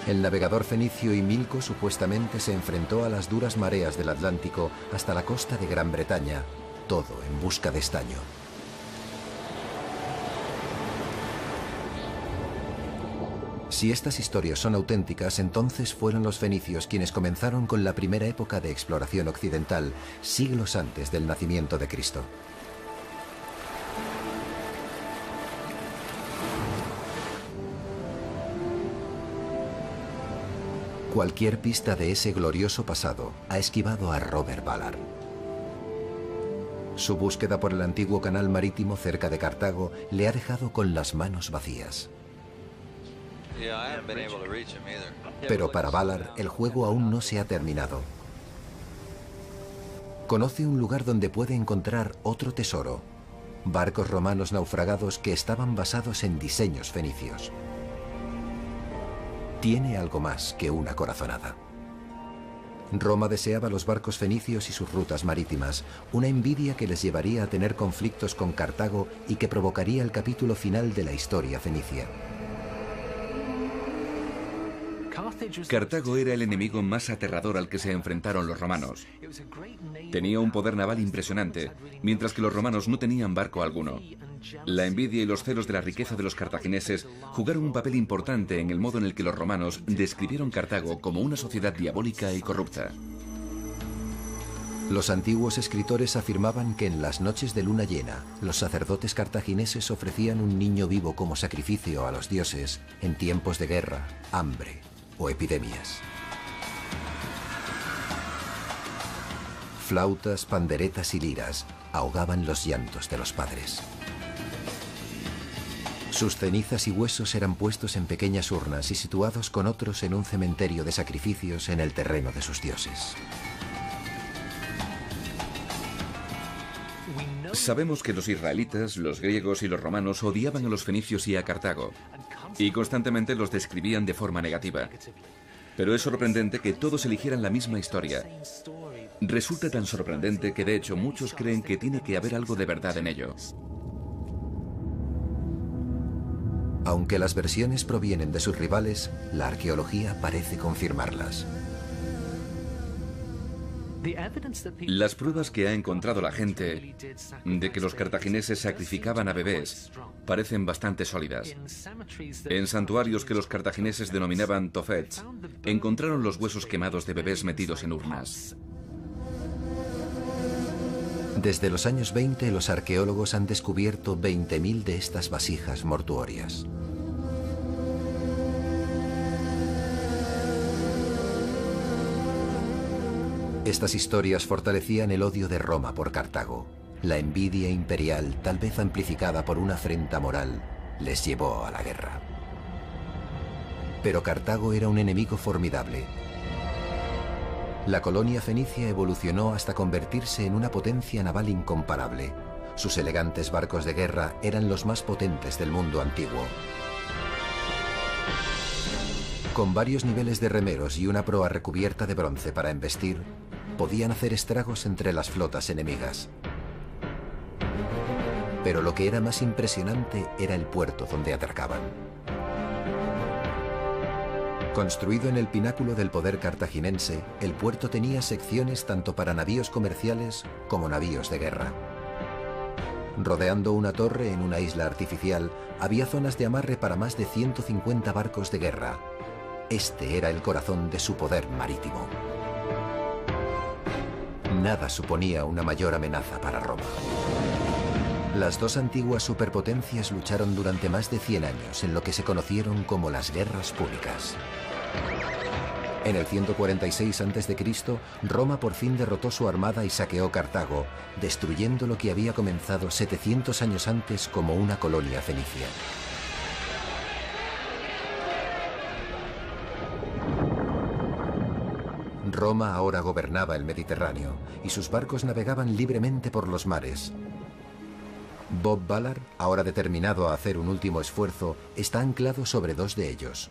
El navegador fenicio Himilco supuestamente se enfrentó a las duras mareas del Atlántico hasta la costa de Gran Bretaña, todo en busca de estaño. Si estas historias son auténticas, entonces fueron los fenicios quienes comenzaron con la primera época de exploración occidental, siglos antes del nacimiento de Cristo. Cualquier pista de ese glorioso pasado ha esquivado a Robert Ballard. Su búsqueda por el antiguo canal marítimo cerca de Cartago le ha dejado con las manos vacías. Pero para Ballard, el juego aún no se ha terminado. Conoce un lugar donde puede encontrar otro tesoro: barcos romanos naufragados que estaban basados en diseños fenicios. Tiene algo más que una corazonada. Roma deseaba los barcos fenicios y sus rutas marítimas, una envidia que les llevaría a tener conflictos con Cartago y que provocaría el capítulo final de la historia fenicia. Cartago era el enemigo más aterrador al que se enfrentaron los romanos. Tenía un poder naval impresionante, mientras que los romanos no tenían barco alguno. La envidia y los celos de la riqueza de los cartagineses jugaron un papel importante en el modo en el que los romanos describieron Cartago como una sociedad diabólica y corrupta. Los antiguos escritores afirmaban que en las noches de luna llena, los sacerdotes cartagineses ofrecían un niño vivo como sacrificio a los dioses en tiempos de guerra, hambre o epidemias. Flautas, panderetas y liras ahogaban los llantos de los padres. Sus cenizas y huesos eran puestos en pequeñas urnas y situados con otros en un cementerio de sacrificios en el terreno de sus dioses. Sabemos que los israelitas, los griegos y los romanos odiaban a los fenicios y a Cartago, y constantemente los describían de forma negativa. Pero es sorprendente que todos eligieran la misma historia. Resulta tan sorprendente que de hecho muchos creen que tiene que haber algo de verdad en ello. Aunque las versiones provienen de sus rivales, la arqueología parece confirmarlas. Las pruebas que ha encontrado la gente de que los cartagineses sacrificaban a bebés parecen bastante sólidas. En santuarios que los cartagineses denominaban tofets, encontraron los huesos quemados de bebés metidos en urnas. Desde los años 20, los arqueólogos han descubierto 20.000 de estas vasijas mortuorias. Estas historias fortalecían el odio de Roma por Cartago. La envidia imperial, tal vez amplificada por una afrenta moral, les llevó a la guerra. Pero Cartago era un enemigo formidable. La colonia fenicia evolucionó hasta convertirse en una potencia naval incomparable. Sus elegantes barcos de guerra eran los más potentes del mundo antiguo. Con varios niveles de remeros y una proa recubierta de bronce para embestir, podían hacer estragos entre las flotas enemigas. Pero lo que era más impresionante era el puerto donde atracaban. Construido en el pináculo del poder cartaginense, el puerto tenía secciones tanto para navíos comerciales como navíos de guerra. Rodeando una torre en una isla artificial, había zonas de amarre para más de 150 barcos de guerra. Este era el corazón de su poder marítimo. Nada suponía una mayor amenaza para Roma. Las dos antiguas superpotencias lucharon durante más de 100 años en lo que se conocieron como las Guerras Púnicas. En el 146 a.C., Roma por fin derrotó su armada y saqueó Cartago, destruyendo lo que había comenzado 700 años antes como una colonia fenicia. Roma ahora gobernaba el Mediterráneo y sus barcos navegaban libremente por los mares. Bob Ballard, ahora determinado a hacer un último esfuerzo, está anclado sobre dos de ellos.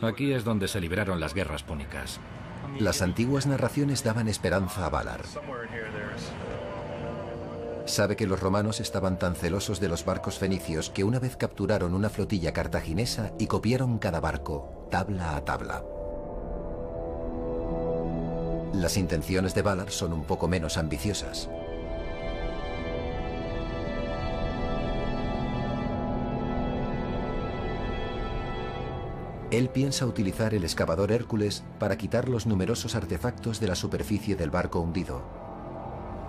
Aquí es donde se libraron las guerras púnicas. Las antiguas narraciones daban esperanza a Ballard. Sabe que los romanos estaban tan celosos de los barcos fenicios que una vez capturaron una flotilla cartaginesa y copiaron cada barco, tabla a tabla. Las intenciones de Ballard son un poco menos ambiciosas. Él piensa utilizar el excavador Hércules para quitar los numerosos artefactos de la superficie del barco hundido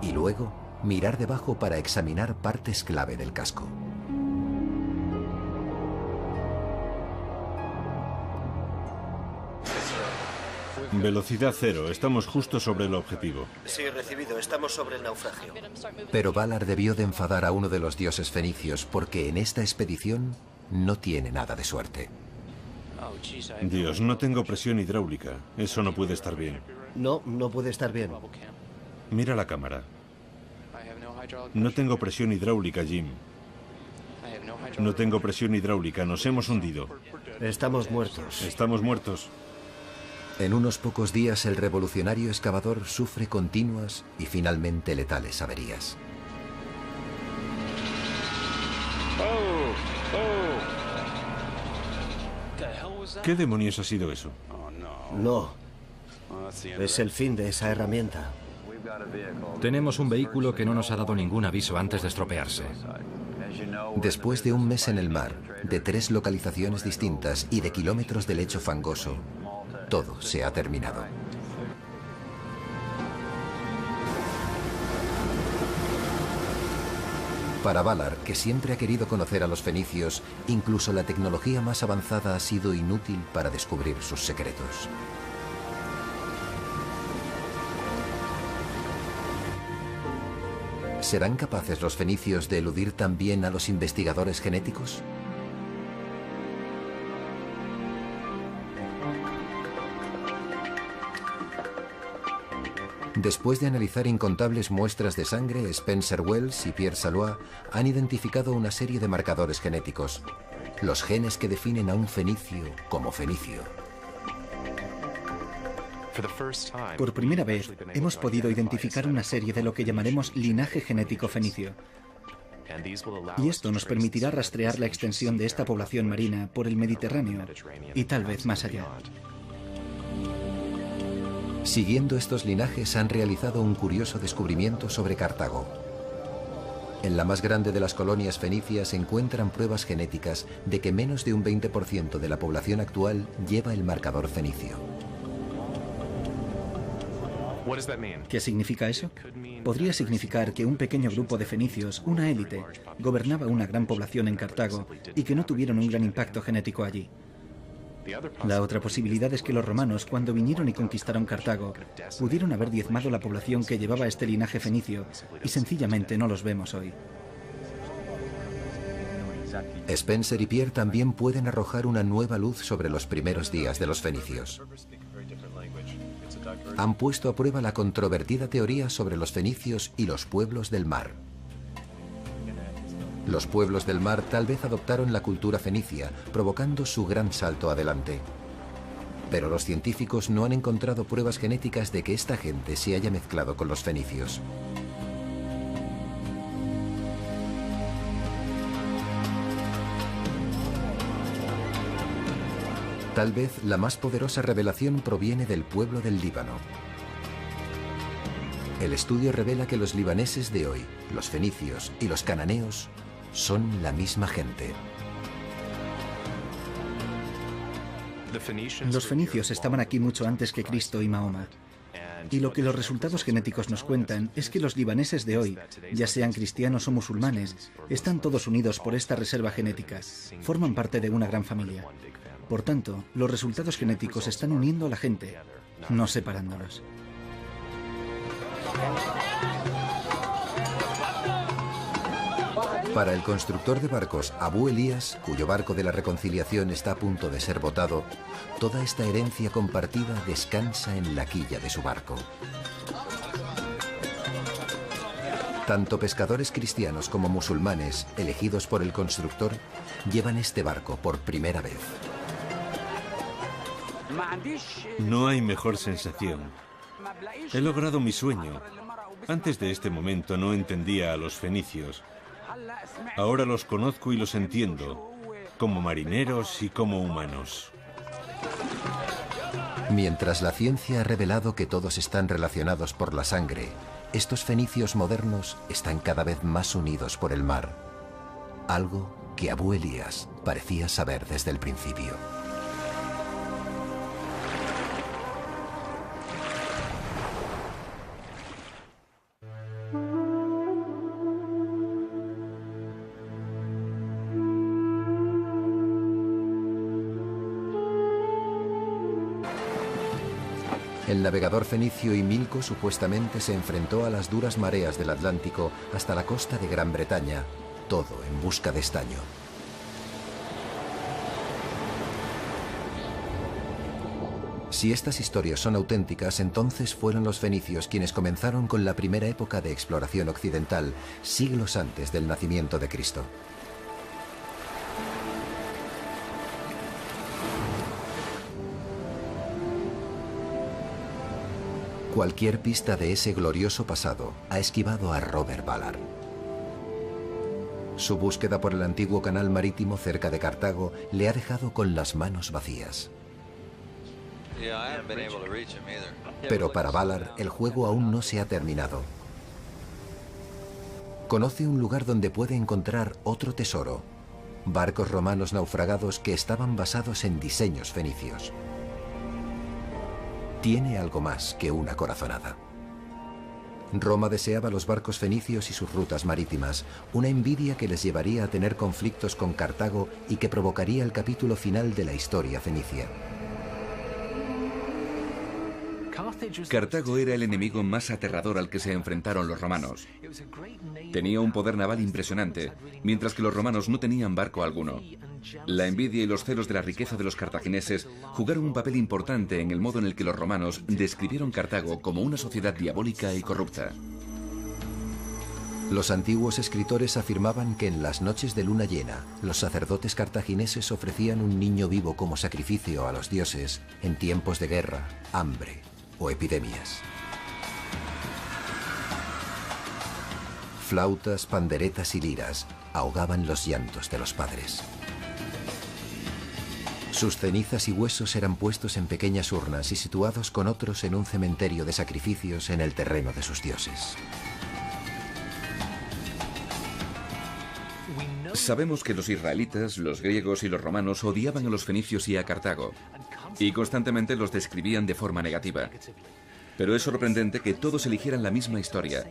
y luego mirar debajo para examinar partes clave del casco. Velocidad cero, estamos justo sobre el objetivo. Sí, recibido, estamos sobre el naufragio. Pero Ballard debió de enfadar a uno de los dioses fenicios porque en esta expedición no tiene nada de suerte. Dios, no tengo presión hidráulica. Eso no puede estar bien. No, no puede estar bien. Mira la cámara. No tengo presión hidráulica, Jim. No tengo presión hidráulica, nos hemos hundido. Estamos muertos. Estamos muertos. En unos pocos días el revolucionario excavador sufre continuas y finalmente letales averías. ¿Qué demonios ha sido eso? No. Es el fin de esa herramienta. Tenemos un vehículo que no nos ha dado ningún aviso antes de estropearse. Después de un mes en el mar, de 3 localizaciones distintas y de kilómetros de lecho fangoso, todo se ha terminado. Para Ballard, que siempre ha querido conocer a los fenicios, incluso la tecnología más avanzada ha sido inútil para descubrir sus secretos. ¿Serán capaces los fenicios de eludir también a los investigadores genéticos? Después de analizar incontables muestras de sangre, Spencer Wells y Pierre Salois han identificado una serie de marcadores genéticos, los genes que definen a un fenicio como fenicio. Por primera vez, hemos podido identificar una serie de lo que llamaremos linaje genético fenicio. Y esto nos permitirá rastrear la extensión de esta población marina por el Mediterráneo y tal vez más allá. Siguiendo estos linajes han realizado un curioso descubrimiento sobre Cartago. En la más grande de las colonias fenicias se encuentran pruebas genéticas de que menos de un 20% de la población actual lleva el marcador fenicio. ¿Qué significa eso? Podría significar que un pequeño grupo de fenicios, una élite, gobernaba una gran población en Cartago y que no tuvieron un gran impacto genético allí. La otra posibilidad es que los romanos, cuando vinieron y conquistaron Cartago, pudieron haber diezmado la población que llevaba este linaje fenicio y sencillamente no los vemos hoy. Spencer y Pierre también pueden arrojar una nueva luz sobre los primeros días de los fenicios. Han puesto a prueba la controvertida teoría sobre los fenicios y los pueblos del mar. Los pueblos del mar tal vez adoptaron la cultura fenicia, provocando su gran salto adelante. Pero los científicos no han encontrado pruebas genéticas de que esta gente se haya mezclado con los fenicios. Tal vez la más poderosa revelación proviene del pueblo del Líbano. El estudio revela que los libaneses de hoy, los fenicios y los cananeos son la misma gente. Los fenicios estaban aquí mucho antes que Cristo y Mahoma. Y lo que los resultados genéticos nos cuentan es que los libaneses de hoy, ya sean cristianos o musulmanes, están todos unidos por esta reserva genética. Forman parte de una gran familia. Por tanto, los resultados genéticos están uniendo a la gente, no separándolos. Para el constructor de barcos Abu Elías, cuyo barco de la reconciliación está a punto de ser botado, toda esta herencia compartida descansa en la quilla de su barco. Tanto pescadores cristianos como musulmanes, elegidos por el constructor, llevan este barco por primera vez. No hay mejor sensación. He logrado mi sueño. Antes de este momento no entendía a los fenicios. Ahora los conozco y los entiendo, como marineros y como humanos. Mientras la ciencia ha revelado que todos están relacionados por la sangre, estos fenicios modernos están cada vez más unidos por el mar. Algo que Abu Elías parecía saber desde el principio. El navegador fenicio Himilco supuestamente se enfrentó a las duras mareas del Atlántico hasta la costa de Gran Bretaña, todo en busca de estaño. Si estas historias son auténticas, entonces fueron los fenicios quienes comenzaron con la primera época de exploración occidental, siglos antes del nacimiento de Cristo. Cualquier pista de ese glorioso pasado ha esquivado a Robert Ballard. Su búsqueda por el antiguo canal marítimo cerca de Cartago le ha dejado con las manos vacías. Pero para Ballard, el juego aún no se ha terminado. Conoce un lugar donde puede encontrar otro tesoro: barcos romanos naufragados que estaban basados en diseños fenicios. Tiene algo más que una corazonada. Roma deseaba los barcos fenicios y sus rutas marítimas, una envidia que les llevaría a tener conflictos con Cartago y que provocaría el capítulo final de la historia fenicia. Cartago era el enemigo más aterrador al que se enfrentaron los romanos. Tenía un poder naval impresionante, mientras que los romanos no tenían barco alguno. La envidia y los celos de la riqueza de los cartagineses jugaron un papel importante en el modo en el que los romanos describieron Cartago como una sociedad diabólica y corrupta. Los antiguos escritores afirmaban que en las noches de luna llena, los sacerdotes cartagineses ofrecían un niño vivo como sacrificio a los dioses en tiempos de guerra, hambre o epidemias. Flautas, panderetas y liras ahogaban los llantos de los padres. Sus cenizas y huesos eran puestos en pequeñas urnas y situados con otros en un cementerio de sacrificios en el terreno de sus dioses. Sabemos que los israelitas, los griegos y los romanos odiaban a los fenicios y a Cartago, y constantemente los describían de forma negativa. Pero es sorprendente que todos eligieran la misma historia.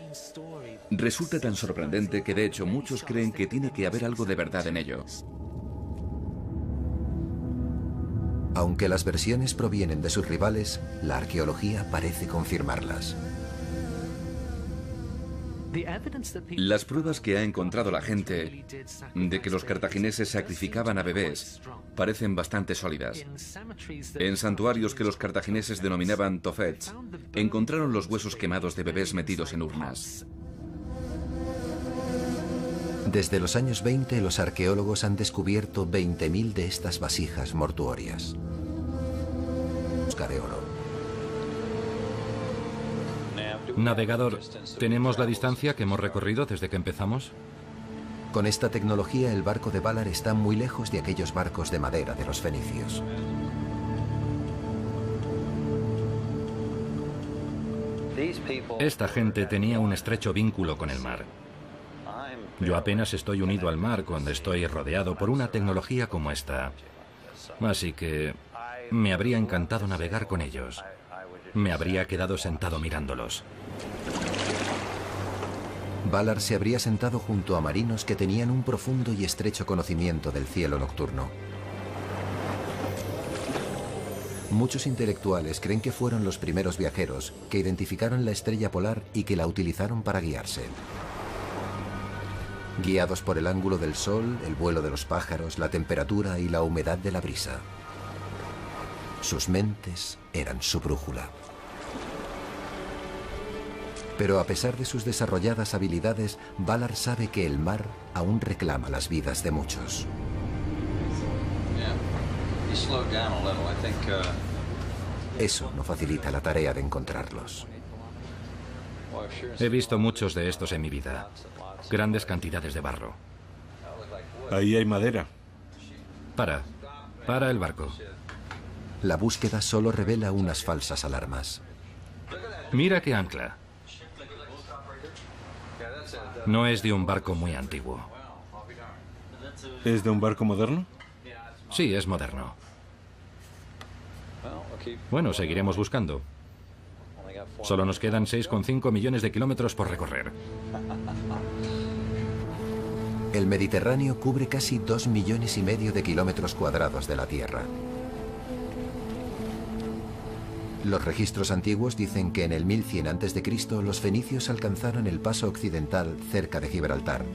Resulta tan sorprendente que de hecho muchos creen que tiene que haber algo de verdad en ello. Aunque las versiones provienen de sus rivales, la arqueología parece confirmarlas. Las pruebas que ha encontrado la gente de que los cartagineses sacrificaban a bebés parecen bastante sólidas. En santuarios que los cartagineses denominaban tofets, encontraron los huesos quemados de bebés metidos en urnas. Desde los años 20, los arqueólogos han descubierto 20.000 de estas vasijas mortuorias. Busca de oro. Navegador, ¿tenemos la distancia que hemos recorrido desde que empezamos? Con esta tecnología, el barco de Valar está muy lejos de aquellos barcos de madera de los fenicios. Esta gente tenía un estrecho vínculo con el mar. Yo apenas estoy unido al mar cuando estoy rodeado por una tecnología como esta. Así que me habría encantado navegar con ellos. Me habría quedado sentado mirándolos. Valar se habría sentado junto a marinos que tenían un profundo y estrecho conocimiento del cielo nocturno. Muchos intelectuales creen que fueron los primeros viajeros que identificaron la estrella polar y que la utilizaron para guiarse. Guiados por el ángulo del sol, el vuelo de los pájaros, la temperatura y la humedad de la brisa. Sus mentes eran su brújula. Pero a pesar de sus desarrolladas habilidades, Valar sabe que el mar aún reclama las vidas de muchos. Eso no facilita la tarea de encontrarlos. He visto muchos de estos en mi vida. Grandes cantidades de barro. Ahí hay madera. Para el barco. La búsqueda solo revela unas falsas alarmas. Mira qué ancla. No es de un barco muy antiguo. ¿Es de un barco moderno? Sí, es moderno. Bueno, seguiremos buscando. Solo nos quedan 6,5 millones de kilómetros por recorrer. El Mediterráneo cubre casi 2,5 millones de kilómetros cuadrados de la Tierra. Los registros antiguos dicen que en el 1100 a.C. los fenicios alcanzaron el paso occidental cerca de Gibraltar.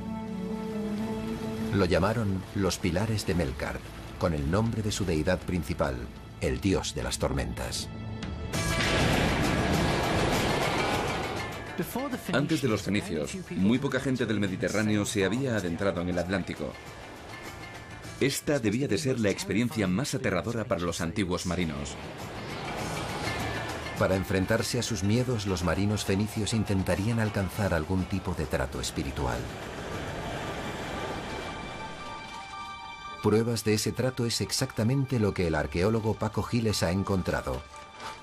Lo llamaron los Pilares de Melkart, con el nombre de su deidad principal, el dios de las tormentas. Antes de los fenicios, muy poca gente del Mediterráneo se había adentrado en el Atlántico. Esta debía de ser la experiencia más aterradora para los antiguos marinos. Para enfrentarse a sus miedos, los marinos fenicios intentarían alcanzar algún tipo de trato espiritual. Pruebas de ese trato es exactamente lo que el arqueólogo Paco Giles ha encontrado.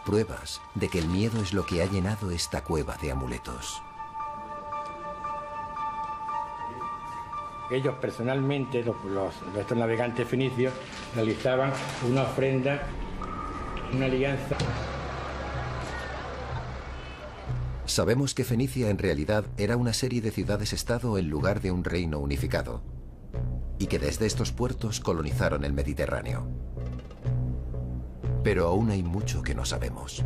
Pruebas de que el miedo es lo que ha llenado esta cueva de amuletos. Ellos personalmente, estos navegantes fenicios, realizaban una ofrenda, una alianza. Sabemos que Fenicia en realidad era una serie de ciudades-estado en lugar de un reino unificado, y que desde estos puertos colonizaron el Mediterráneo. Pero aún hay mucho que no sabemos.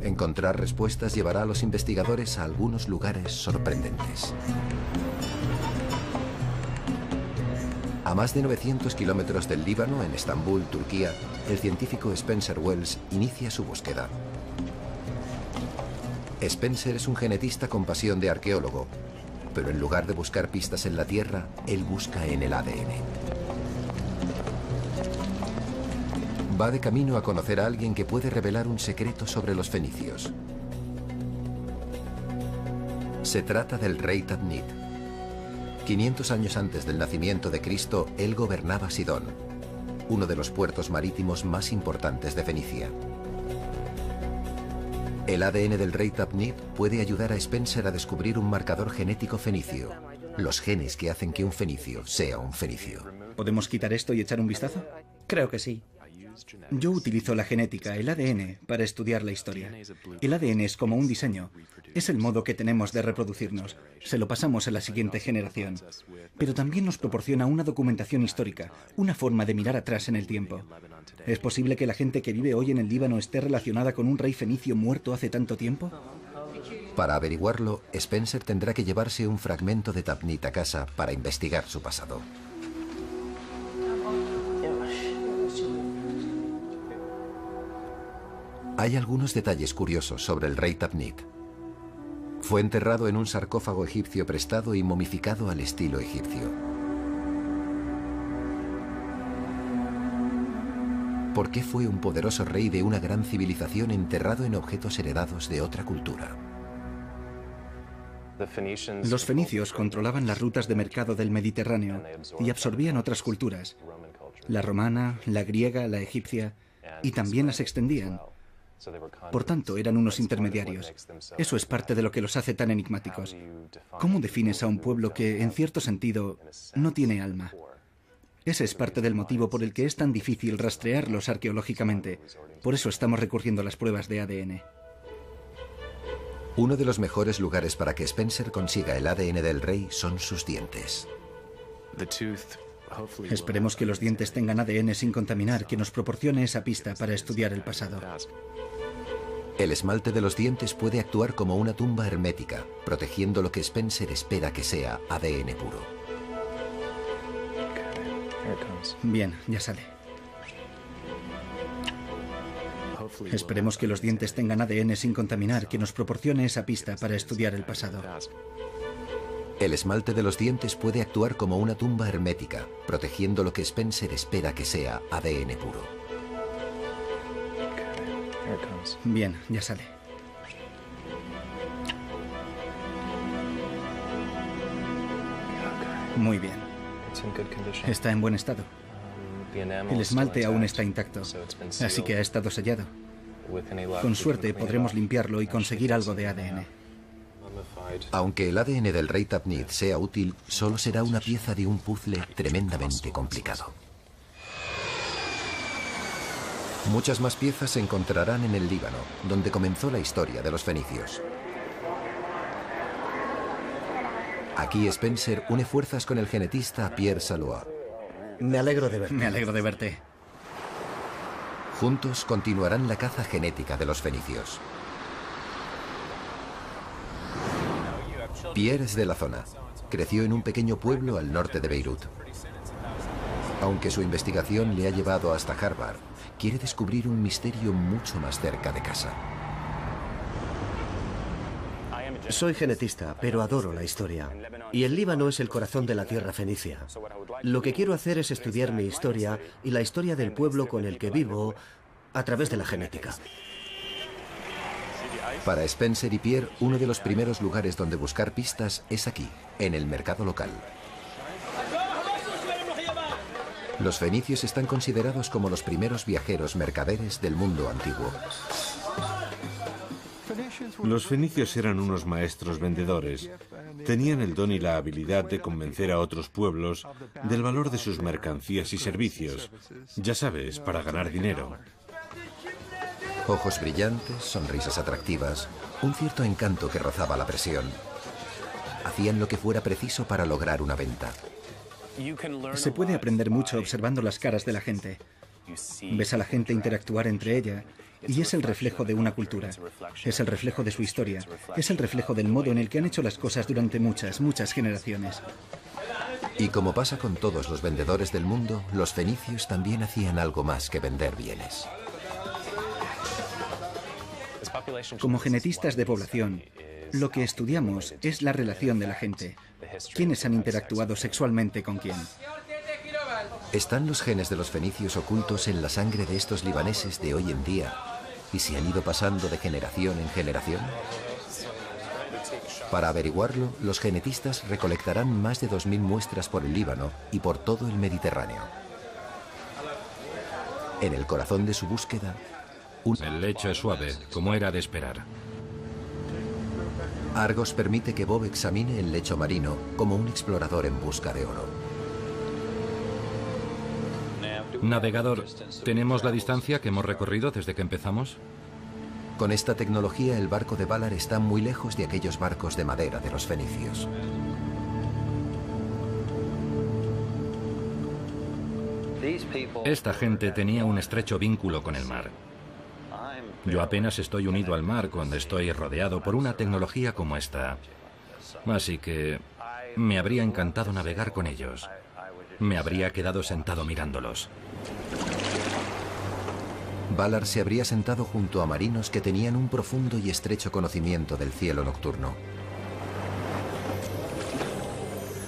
Encontrar respuestas llevará a los investigadores a algunos lugares sorprendentes. A más de 900 kilómetros del Líbano, en Estambul, Turquía, el científico Spencer Wells inicia su búsqueda. Spencer es un genetista con pasión de arqueólogo, pero en lugar de buscar pistas en la Tierra, él busca en el ADN. Va de camino a conocer a alguien que puede revelar un secreto sobre los fenicios. Se trata del rey Tadnit. 500 años antes del nacimiento de Cristo, él gobernaba Sidón. uno de los puertos marítimos más importantes de Fenicia. El ADN del rey Tapnit puede ayudar a Spencer a descubrir un marcador genético fenicio, los genes que hacen que un fenicio sea un fenicio. ¿Podemos quitar esto y echar un vistazo? Creo que sí. Yo utilizo la genética, el ADN, para estudiar la historia. El ADN es como un diseño. Es el modo que tenemos de reproducirnos. Se lo pasamos a la siguiente generación. Pero también nos proporciona una documentación histórica, una forma de mirar atrás en el tiempo. ¿Es posible que la gente que vive hoy en el Líbano esté relacionada con un rey fenicio muerto hace tanto tiempo? Para averiguarlo, Spencer tendrá que llevarse un fragmento de Tapnit a casa para investigar su pasado. Hay algunos detalles curiosos sobre el rey Tapnit. Fue enterrado en un sarcófago egipcio prestado y momificado al estilo egipcio. ¿Por qué fue un poderoso rey de una gran civilización enterrado en objetos heredados de otra cultura? Los fenicios controlaban las rutas de mercado del Mediterráneo y absorbían otras culturas. La romana, la griega, la egipcia, y también las extendían. Por tanto, eran unos intermediarios. Eso es parte de lo que los hace tan enigmáticos. ¿Cómo defines a un pueblo que, en cierto sentido, no tiene alma? Ese es parte del motivo por el que es tan difícil rastrearlos arqueológicamente. Por eso estamos recurriendo a las pruebas de ADN. Uno de los mejores lugares para que Spencer consiga el ADN del rey son sus dientes. Esperemos que los dientes tengan ADN sin contaminar, que nos proporcione esa pista para estudiar el pasado. El esmalte de los dientes puede actuar como una tumba hermética, protegiendo lo que Spencer espera que sea ADN puro. Bien, ya sale. Esperemos que los dientes tengan ADN sin contaminar, que nos proporcione esa pista para estudiar el pasado. El esmalte de los dientes puede actuar como una tumba hermética, protegiendo lo que Spencer espera que sea ADN puro. Bien, ya sale. Muy bien. Está en buen estado. El esmalte aún está intacto, así que ha estado sellado. Con suerte podremos limpiarlo y conseguir algo de ADN. Aunque el ADN del rey Tapnit sea útil, solo será una pieza de un puzzle tremendamente complicado. Muchas más piezas se encontrarán en el Líbano, donde comenzó la historia de los fenicios. Aquí Spencer une fuerzas con el genetista Pierre Salois. Me alegro de verte. Me alegro de verte. Juntos continuarán la caza genética de los fenicios. Pierre es de la zona. Creció en un pequeño pueblo al norte de Beirut. Aunque su investigación le ha llevado hasta Harvard, quiere descubrir un misterio mucho más cerca de casa. Soy genetista, pero adoro la historia. Y el Líbano es el corazón de la tierra fenicia. Lo que quiero hacer es estudiar mi historia y la historia del pueblo con el que vivo a través de la genética. Para Spencer y Pierre, uno de los primeros lugares donde buscar pistas es aquí, en el mercado local. Los fenicios están considerados como los primeros viajeros mercaderes del mundo antiguo. Los fenicios eran unos maestros vendedores. Tenían el don y la habilidad de convencer a otros pueblos del valor de sus mercancías y servicios. Ya sabes, para ganar dinero. Ojos brillantes, sonrisas atractivas, un cierto encanto que rozaba la presión. Hacían lo que fuera preciso para lograr una venta. Se puede aprender mucho observando las caras de la gente. Ves a la gente interactuar entre ella y es el reflejo de una cultura. Es el reflejo de su historia. Es el reflejo del modo en el que han hecho las cosas durante muchas, muchas generaciones. Y como pasa con todos los vendedores del mundo, los fenicios también hacían algo más que vender bienes. Como genetistas de población, lo que estudiamos es la relación de la gente. ¿Quiénes han interactuado sexualmente con quién? ¿Están los genes de los fenicios ocultos en la sangre de estos libaneses de hoy en día y se han ido pasando de generación en generación? Para averiguarlo, los genetistas recolectarán más de 2000 muestras por el Líbano y por todo el Mediterráneo. En el corazón de su búsqueda, El lecho es suave, como era de esperar. Argos permite que Bob examine el lecho marino como un explorador en busca de oro. Navegador, ¿tenemos la distancia que hemos recorrido desde que empezamos? Con esta tecnología, el barco de Valar está muy lejos de aquellos barcos de madera de los fenicios. Esta gente tenía un estrecho vínculo con el mar. Yo apenas estoy unido al mar cuando estoy rodeado por una tecnología como esta. Así que me habría encantado navegar con ellos. Me habría quedado sentado mirándolos. Valar se habría sentado junto a marinos que tenían un profundo y estrecho conocimiento del cielo nocturno.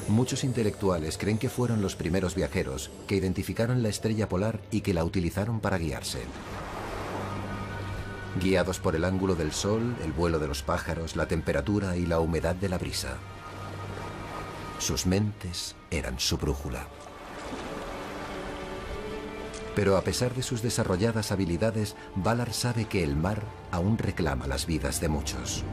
Muchos intelectuales creen que fueron los primeros viajeros que identificaron la estrella polar y que la utilizaron para guiarse. Guiados por el ángulo del sol, el vuelo de los pájaros, la temperatura y la humedad de la brisa. Sus mentes eran su brújula. Pero a pesar de sus desarrolladas habilidades, Valar sabe que el mar aún reclama las vidas de muchos.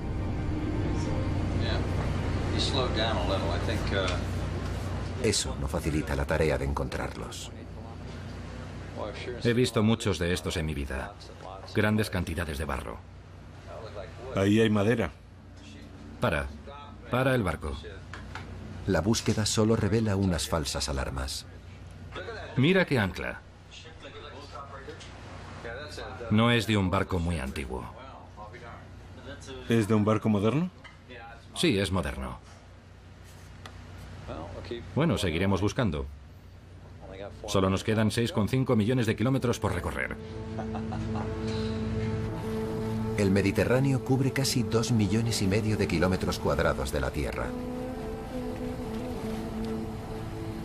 Eso no facilita la tarea de encontrarlos. He visto muchos de estos en mi vida. Grandes cantidades de barro. Ahí hay madera. Para el barco. La búsqueda solo revela unas falsas alarmas. Mira qué ancla. No es de un barco muy antiguo. ¿Es de un barco moderno? Sí, es moderno. Bueno, seguiremos buscando. Solo nos quedan 6,5 millones de kilómetros por recorrer. El Mediterráneo cubre casi 2,5 millones de kilómetros cuadrados de la Tierra.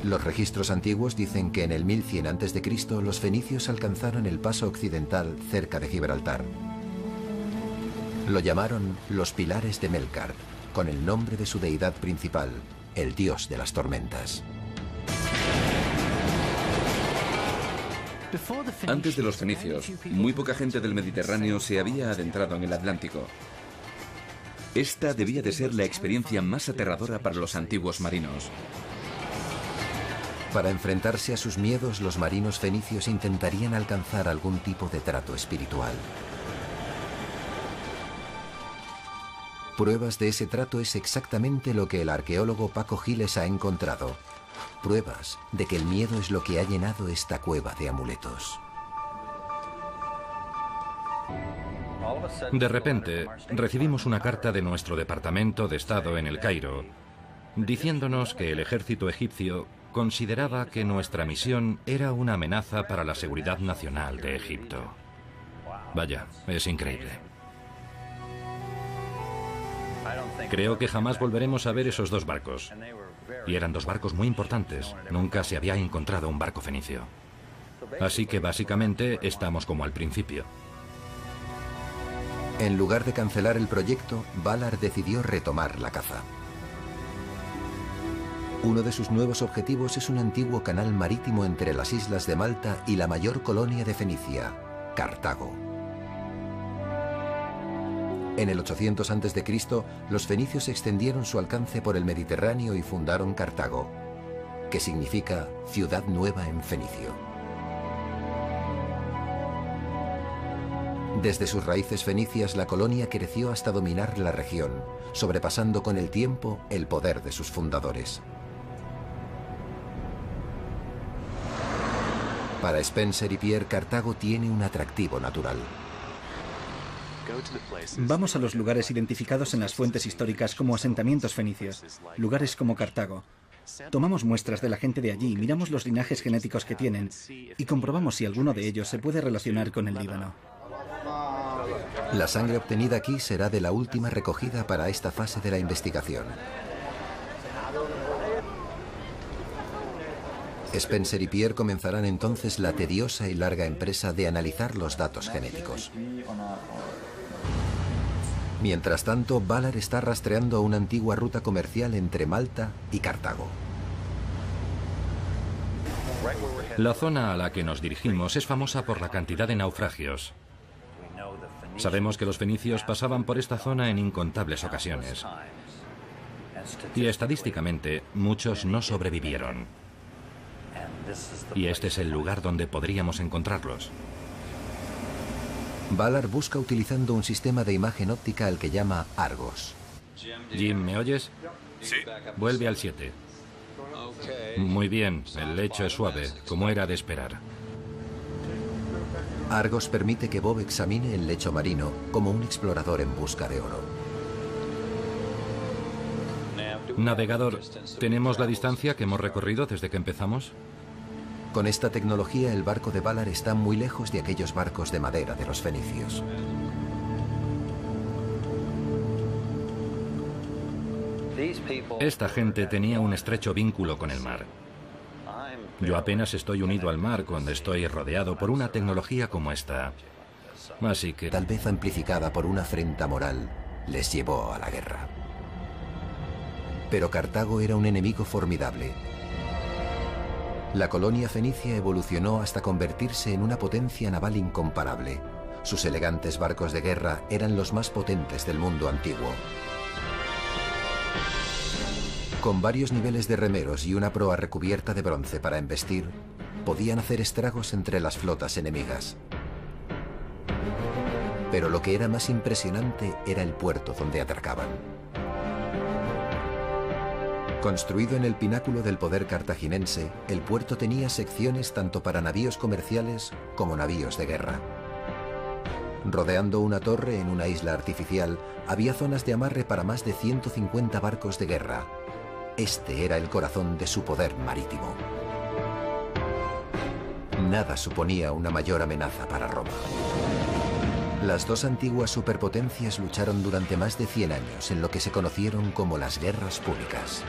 Los registros antiguos dicen que en el 1100 a.C. los fenicios alcanzaron el paso occidental cerca de Gibraltar. Lo llamaron los Pilares de Melkart, con el nombre de su deidad principal, el dios de las tormentas. Antes de los fenicios, muy poca gente del Mediterráneo se había adentrado en el Atlántico. Esta debía de ser la experiencia más aterradora para los antiguos marinos. Para enfrentarse a sus miedos, los marinos fenicios intentarían alcanzar algún tipo de trato espiritual. Pruebas de ese trato es exactamente lo que el arqueólogo Paco Giles ha encontrado. Pruebas de que el miedo es lo que ha llenado esta cueva de amuletos. De repente, recibimos una carta de nuestro Departamento de Estado en El Cairo, diciéndonos que el ejército egipcio consideraba que nuestra misión era una amenaza para la seguridad nacional de Egipto. Vaya, es increíble. Creo que jamás volveremos a ver esos dos barcos. Y eran dos barcos muy importantes. Nunca se había encontrado un barco fenicio. Así que básicamente estamos como al principio. En lugar de cancelar el proyecto, Valar decidió retomar la caza. Uno de sus nuevos objetivos es un antiguo canal marítimo entre las islas de Malta y la mayor colonia de Fenicia, Cartago. En el 800 a.C., los fenicios extendieron su alcance por el Mediterráneo y fundaron Cartago, que significa ciudad nueva en fenicio. Desde sus raíces fenicias, la colonia creció hasta dominar la región, sobrepasando con el tiempo el poder de sus fundadores. Para Spencer y Pierre, Cartago tiene un atractivo natural. Vamos a los lugares identificados en las fuentes históricas como asentamientos fenicios, lugares como Cartago. Tomamos muestras de la gente de allí, miramos los linajes genéticos que tienen y comprobamos si alguno de ellos se puede relacionar con el Líbano. La sangre obtenida aquí será de la última recogida para esta fase de la investigación. Spencer y Pierre comenzarán entonces la tediosa y larga empresa de analizar los datos genéticos. Mientras tanto, Valar está rastreando una antigua ruta comercial entre Malta y Cartago. La zona a la que nos dirigimos es famosa por la cantidad de naufragios. Sabemos que los fenicios pasaban por esta zona en incontables ocasiones. Y estadísticamente, muchos no sobrevivieron. Y este es el lugar donde podríamos encontrarlos. Ballard busca utilizando un sistema de imagen óptica al que llama Argos. Jim, ¿me oyes? Sí. Vuelve al 7. Muy bien, el lecho es suave, como era de esperar. Argos permite que Bob examine el lecho marino como un explorador en busca de oro. Navegador, ¿tenemos la distancia que hemos recorrido desde que empezamos? Con esta tecnología, el barco de Ballard está muy lejos de aquellos barcos de madera de los fenicios. Esta gente tenía un estrecho vínculo con el mar. Yo apenas estoy unido al mar cuando estoy rodeado por una tecnología como esta. Así que... tal vez amplificada por una afrenta moral, les llevó a la guerra. Pero Cartago era un enemigo formidable. La colonia fenicia evolucionó hasta convertirse en una potencia naval incomparable. Sus elegantes barcos de guerra eran los más potentes del mundo antiguo. Con varios niveles de remeros y una proa recubierta de bronce para embestir, podían hacer estragos entre las flotas enemigas. Pero lo que era más impresionante era el puerto donde atracaban. Construido en el pináculo del poder cartaginense, el puerto tenía secciones tanto para navíos comerciales como navíos de guerra. Rodeando una torre en una isla artificial, había zonas de amarre para más de 150 barcos de guerra. Este era el corazón de su poder marítimo. Nada suponía una mayor amenaza para Roma. Las dos antiguas superpotencias lucharon durante más de 100 años en lo que se conocieron como las guerras púnicas.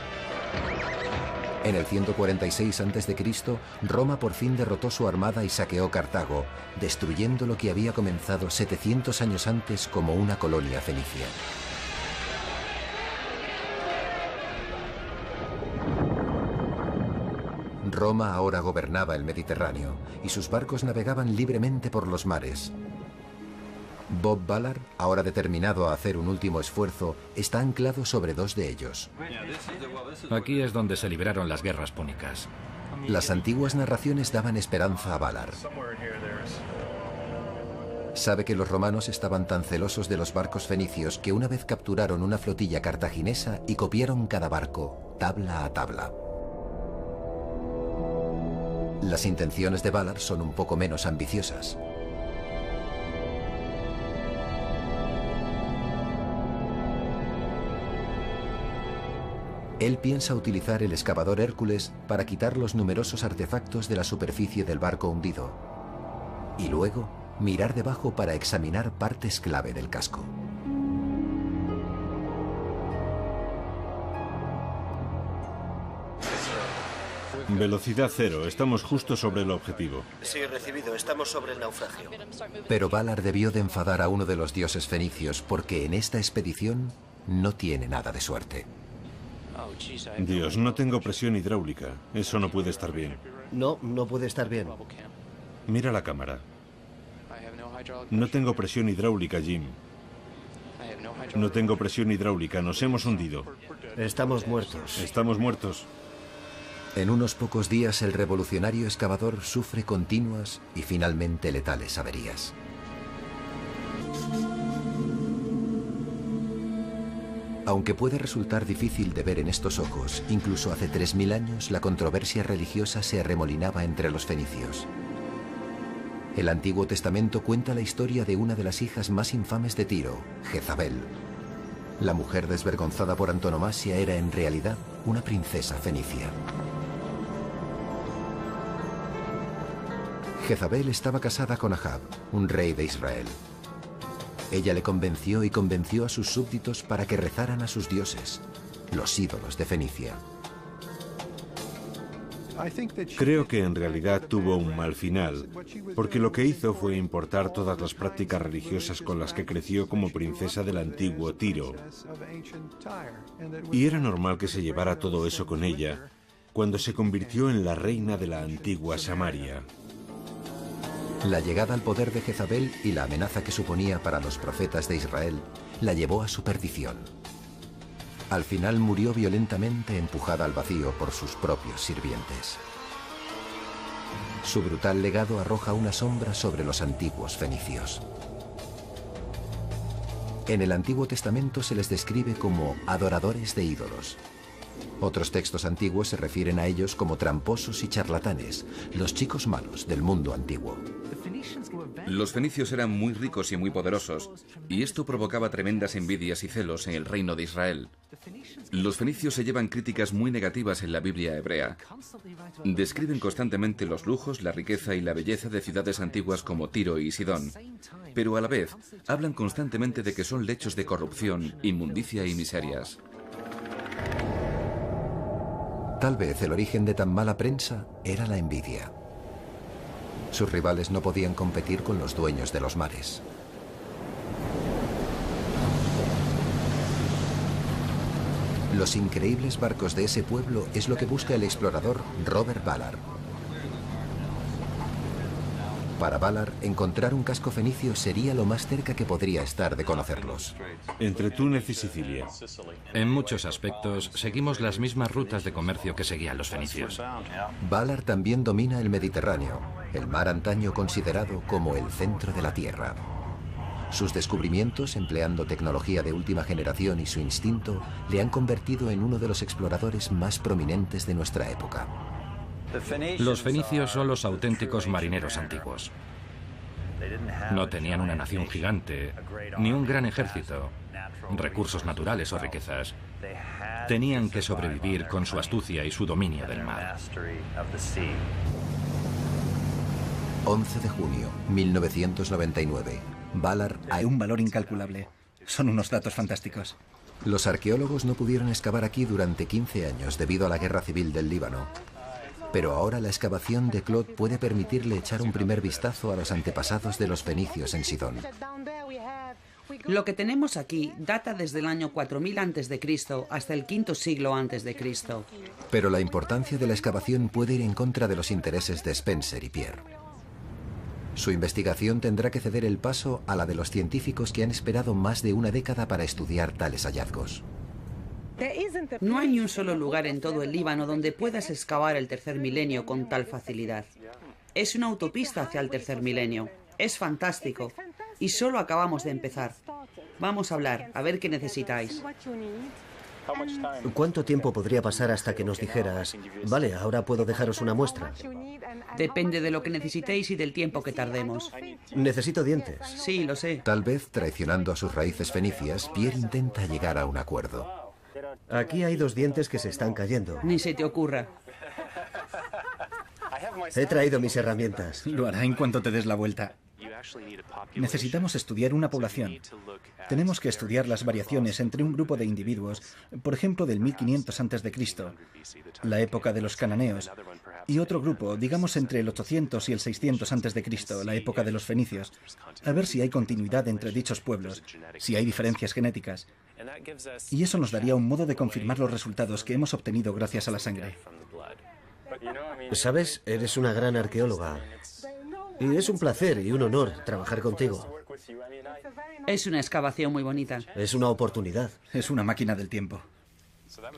En el 146 a.C., Roma por fin derrotó su armada y saqueó Cartago, destruyendo lo que había comenzado 700 años antes como una colonia fenicia. Roma ahora gobernaba el Mediterráneo y sus barcos navegaban libremente por los mares. Bob Ballard, ahora determinado a hacer un último esfuerzo, está anclado sobre dos de ellos. Aquí es donde se libraron las guerras púnicas. Las antiguas narraciones daban esperanza a Ballard. Sabe que los romanos estaban tan celosos de los barcos fenicios que una vez capturaron una flotilla cartaginesa y copiaron cada barco, tabla a tabla. Las intenciones de Ballard son un poco menos ambiciosas. Él piensa utilizar el excavador Hércules para quitar los numerosos artefactos de la superficie del barco hundido y luego mirar debajo para examinar partes clave del casco. Velocidad 0, estamos justo sobre el objetivo. Sí, recibido, estamos sobre el naufragio. Pero Ballard debió de enfadar a uno de los dioses fenicios porque en esta expedición no tiene nada de suerte. Dios, no tengo presión hidráulica. Eso no puede estar bien. No, no puede estar bien. Mira la cámara. No tengo presión hidráulica, Jim. No tengo presión hidráulica, nos hemos hundido. Estamos muertos. Estamos muertos. En unos pocos días el revolucionario excavador sufre continuas y finalmente letales averías. Aunque puede resultar difícil de ver en estos ojos, incluso hace 3000 años la controversia religiosa se arremolinaba entre los fenicios. El Antiguo Testamento cuenta la historia de una de las hijas más infames de Tiro, Jezabel. La mujer desvergonzada por antonomasia era en realidad una princesa fenicia. Jezabel estaba casada con Ahab, un rey de Israel. Ella le convenció y convenció a sus súbditos para que rezaran a sus dioses, los ídolos de Fenicia. Creo que en realidad tuvo un mal final, porque lo que hizo fue importar todas las prácticas religiosas con las que creció como princesa del antiguo Tiro. Y era normal que se llevara todo eso con ella cuando se convirtió en la reina de la antigua Samaria. La llegada al poder de Jezabel y la amenaza que suponía para los profetas de Israel la llevó a su perdición. Al final murió violentamente empujada al vacío por sus propios sirvientes. Su brutal legado arroja una sombra sobre los antiguos fenicios. En el Antiguo Testamento se les describe como adoradores de ídolos. Otros textos antiguos se refieren a ellos como tramposos y charlatanes, los chicos malos del mundo antiguo. Los fenicios eran muy ricos y muy poderosos, y esto provocaba tremendas envidias y celos en el reino de Israel. Los fenicios se llevan críticas muy negativas en la Biblia hebrea. Describen constantemente los lujos, la riqueza y la belleza de ciudades antiguas como Tiro y Sidón, pero a la vez hablan constantemente de que son lechos de corrupción, inmundicia y miserias. Tal vez el origen de tan mala prensa era la envidia. Sus rivales no podían competir con los dueños de los mares. Los increíbles barcos de ese pueblo es lo que busca el explorador Robert Ballard. Para Ballard, encontrar un casco fenicio sería lo más cerca que podría estar de conocerlos. Entre Túnez y Sicilia. En muchos aspectos, seguimos las mismas rutas de comercio que seguían los fenicios. Ballard también domina el Mediterráneo, el mar antaño considerado como el centro de la Tierra. Sus descubrimientos, empleando tecnología de última generación y su instinto, le han convertido en uno de los exploradores más prominentes de nuestra época. Los fenicios son los auténticos marineros antiguos. No tenían una nación gigante, ni un gran ejército, recursos naturales o riquezas. Tenían que sobrevivir con su astucia y su dominio del mar. 11 de junio, 1999. Ballard Hay un valor incalculable. Son unos datos fantásticos. Los arqueólogos no pudieron excavar aquí durante 15 años debido a la guerra civil del Líbano. Pero ahora la excavación de Claude puede permitirle echar un primer vistazo a los antepasados de los fenicios en Sidón. Lo que tenemos aquí data desde el año 4000 a.C. hasta el V siglo a.C. Pero la importancia de la excavación puede ir en contra de los intereses de Spencer y Pierre. Su investigación tendrá que ceder el paso a la de los científicos que han esperado más de una década para estudiar tales hallazgos. No hay ni un solo lugar en todo el Líbano donde puedas excavar el tercer milenio con tal facilidad. Es una autopista hacia el tercer milenio. Es fantástico. Y solo acabamos de empezar. Vamos a hablar, a ver qué necesitáis. ¿Cuánto tiempo podría pasar hasta que nos dijeras, vale, ahora puedo dejaros una muestra? Depende de lo que necesitéis y del tiempo que tardemos. Necesito dientes. Sí, lo sé. Tal vez, traicionando a sus raíces fenicias, Pierre intenta llegar a un acuerdo. Aquí hay 2 dientes que se están cayendo. Ni se te ocurra. He traído mis herramientas. Lo hará en cuanto te des la vuelta. Necesitamos estudiar una población. Tenemos que estudiar las variaciones entre un grupo de individuos, por ejemplo del 1500 a.C., la época de los cananeos, y otro grupo, digamos entre el 800 y el 600 a.C., la época de los fenicios, a ver si hay continuidad entre dichos pueblos, si hay diferencias genéticas. Y eso nos daría un modo de confirmar los resultados que hemos obtenido gracias a la sangre. ¿Sabes? Eres una gran arqueóloga. Y es un placer y un honor trabajar contigo. Es una excavación muy bonita. Es una oportunidad. Es una máquina del tiempo.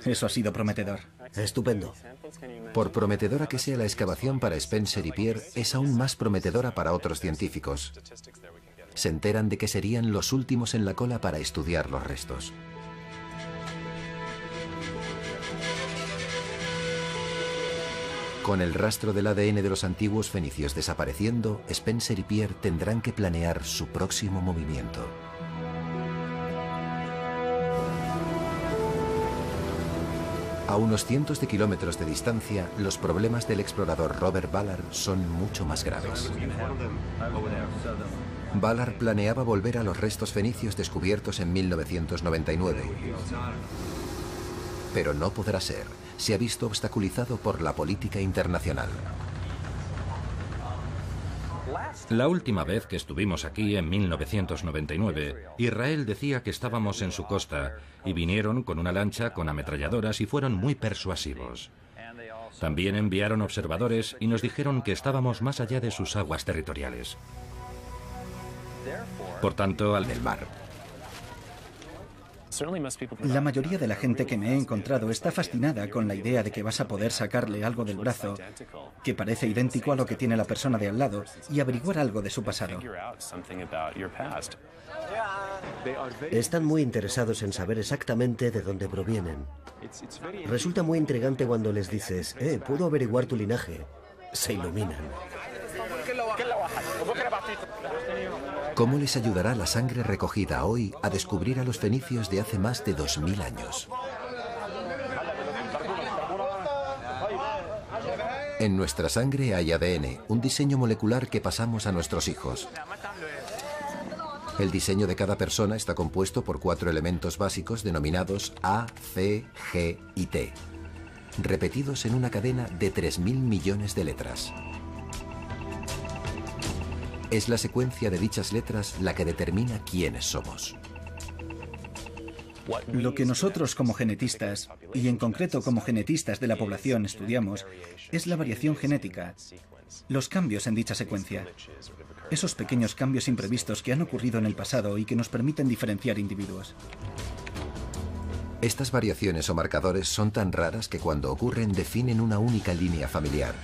Eso ha sido prometedor. Estupendo. Por prometedora que sea la excavación para Spencer y Pierre, es aún más prometedora para otros científicos. Se enteran de que serían los últimos en la cola para estudiar los restos. Con el rastro del ADN de los antiguos fenicios desapareciendo, Spencer y Pierre tendrán que planear su próximo movimiento. A unos cientos de kilómetros de distancia, los problemas del explorador Robert Ballard son mucho más graves. Ballard planeaba volver a los restos fenicios descubiertos en 1999. Pero no podrá ser. Se ha visto obstaculizado por la política internacional. La última vez que estuvimos aquí, en 1999, Israel decía que estábamos en su costa y vinieron con una lancha con ametralladoras y fueron muy persuasivos. También enviaron observadores y nos dijeron que estábamos más allá de sus aguas territoriales. Por tanto, al del mar. La mayoría de la gente que me he encontrado está fascinada con la idea de que vas a poder sacarle algo del brazo que parece idéntico a lo que tiene la persona de al lado y averiguar algo de su pasado. Están muy interesados en saber exactamente de dónde provienen. Resulta muy intrigante cuando les dices, puedo averiguar tu linaje. Se iluminan. ¿Cómo les ayudará la sangre recogida hoy a descubrir a los fenicios de hace más de 2000 años? En nuestra sangre hay ADN, un diseño molecular que pasamos a nuestros hijos. El diseño de cada persona está compuesto por 4 elementos básicos denominados A, C, G y T, repetidos en una cadena de 3.000 millones de letras. Es la secuencia de dichas letras la que determina quiénes somos. Lo que nosotros como genetistas, y en concreto como genetistas de la población estudiamos, es la variación genética, los cambios en dicha secuencia, esos pequeños cambios imprevistos que han ocurrido en el pasado y que nos permiten diferenciar individuos. Estas variaciones o marcadores son tan raras que cuando ocurren definen una única línea familiar.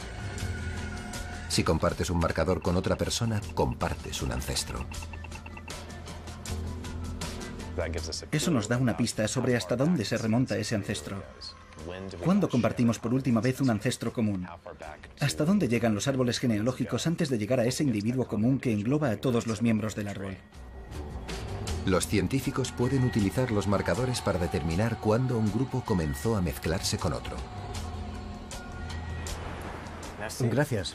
Si compartes un marcador con otra persona, compartes un ancestro. Eso nos da una pista sobre hasta dónde se remonta ese ancestro. ¿Cuándo compartimos por última vez un ancestro común? ¿Hasta dónde llegan los árboles genealógicos antes de llegar a ese individuo común que engloba a todos los miembros del árbol? Los científicos pueden utilizar los marcadores para determinar cuándo un grupo comenzó a mezclarse con otro. Gracias.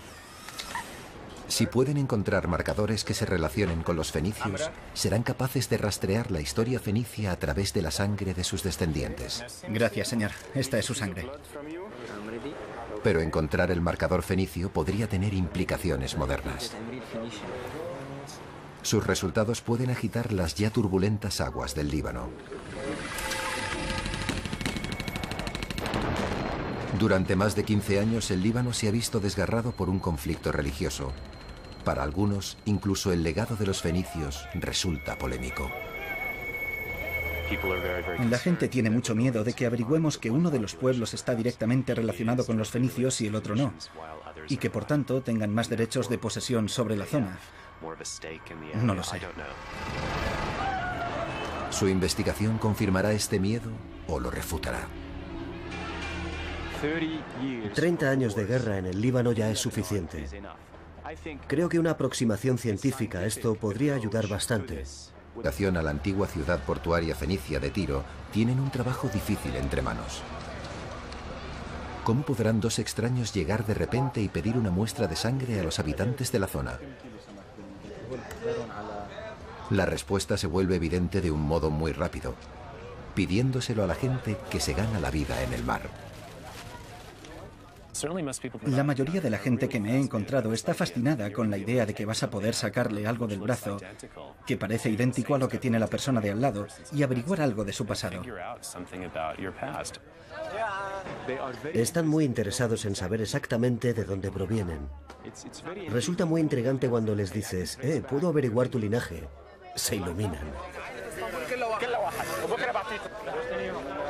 Si pueden encontrar marcadores que se relacionen con los fenicios, serán capaces de rastrear la historia fenicia a través de la sangre de sus descendientes. Gracias, señor. Esta es su sangre. Pero encontrar el marcador fenicio podría tener implicaciones modernas. Sus resultados pueden agitar las ya turbulentas aguas del Líbano. Durante más de 15 años, el Líbano se ha visto desgarrado por un conflicto religioso. Para algunos, incluso el legado de los fenicios resulta polémico. La gente tiene mucho miedo de que averigüemos que uno de los pueblos está directamente relacionado con los fenicios y el otro no, y que por tanto tengan más derechos de posesión sobre la zona. No lo sé. ¿Su investigación confirmará este miedo o lo refutará? 30 años de guerra en el Líbano ya es suficiente. Creo que una aproximación científica a esto podría ayudar bastante. En relación a la antigua ciudad portuaria fenicia de Tiro, tienen un trabajo difícil entre manos. ¿Cómo podrán dos extraños llegar de repente y pedir una muestra de sangre a los habitantes de la zona? La respuesta se vuelve evidente de un modo muy rápido, pidiéndoselo a la gente que se gana la vida en el mar. La mayoría de la gente que me he encontrado está fascinada con la idea de que vas a poder sacarle algo del brazo que parece idéntico a lo que tiene la persona de al lado y averiguar algo de su pasado. Están muy interesados en saber exactamente de dónde provienen. Resulta muy intrigante cuando les dices, puedo averiguar tu linaje. Se iluminan.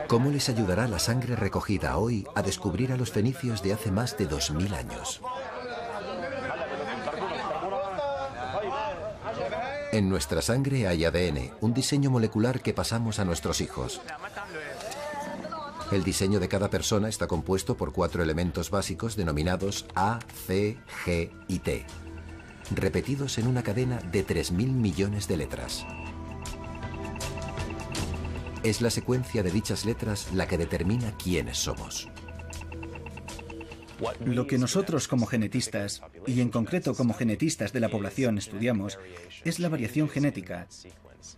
¿Cómo les ayudará la sangre recogida hoy a descubrir a los fenicios de hace más de 2000 años? En nuestra sangre hay ADN, un diseño molecular que pasamos a nuestros hijos. El diseño de cada persona está compuesto por 4 elementos básicos denominados A, C, G y T, repetidos en una cadena de 3.000 millones de letras. Es la secuencia de dichas letras la que determina quiénes somos. Lo que nosotros como genetistas, y en concreto como genetistas de la población estudiamos, es la variación genética,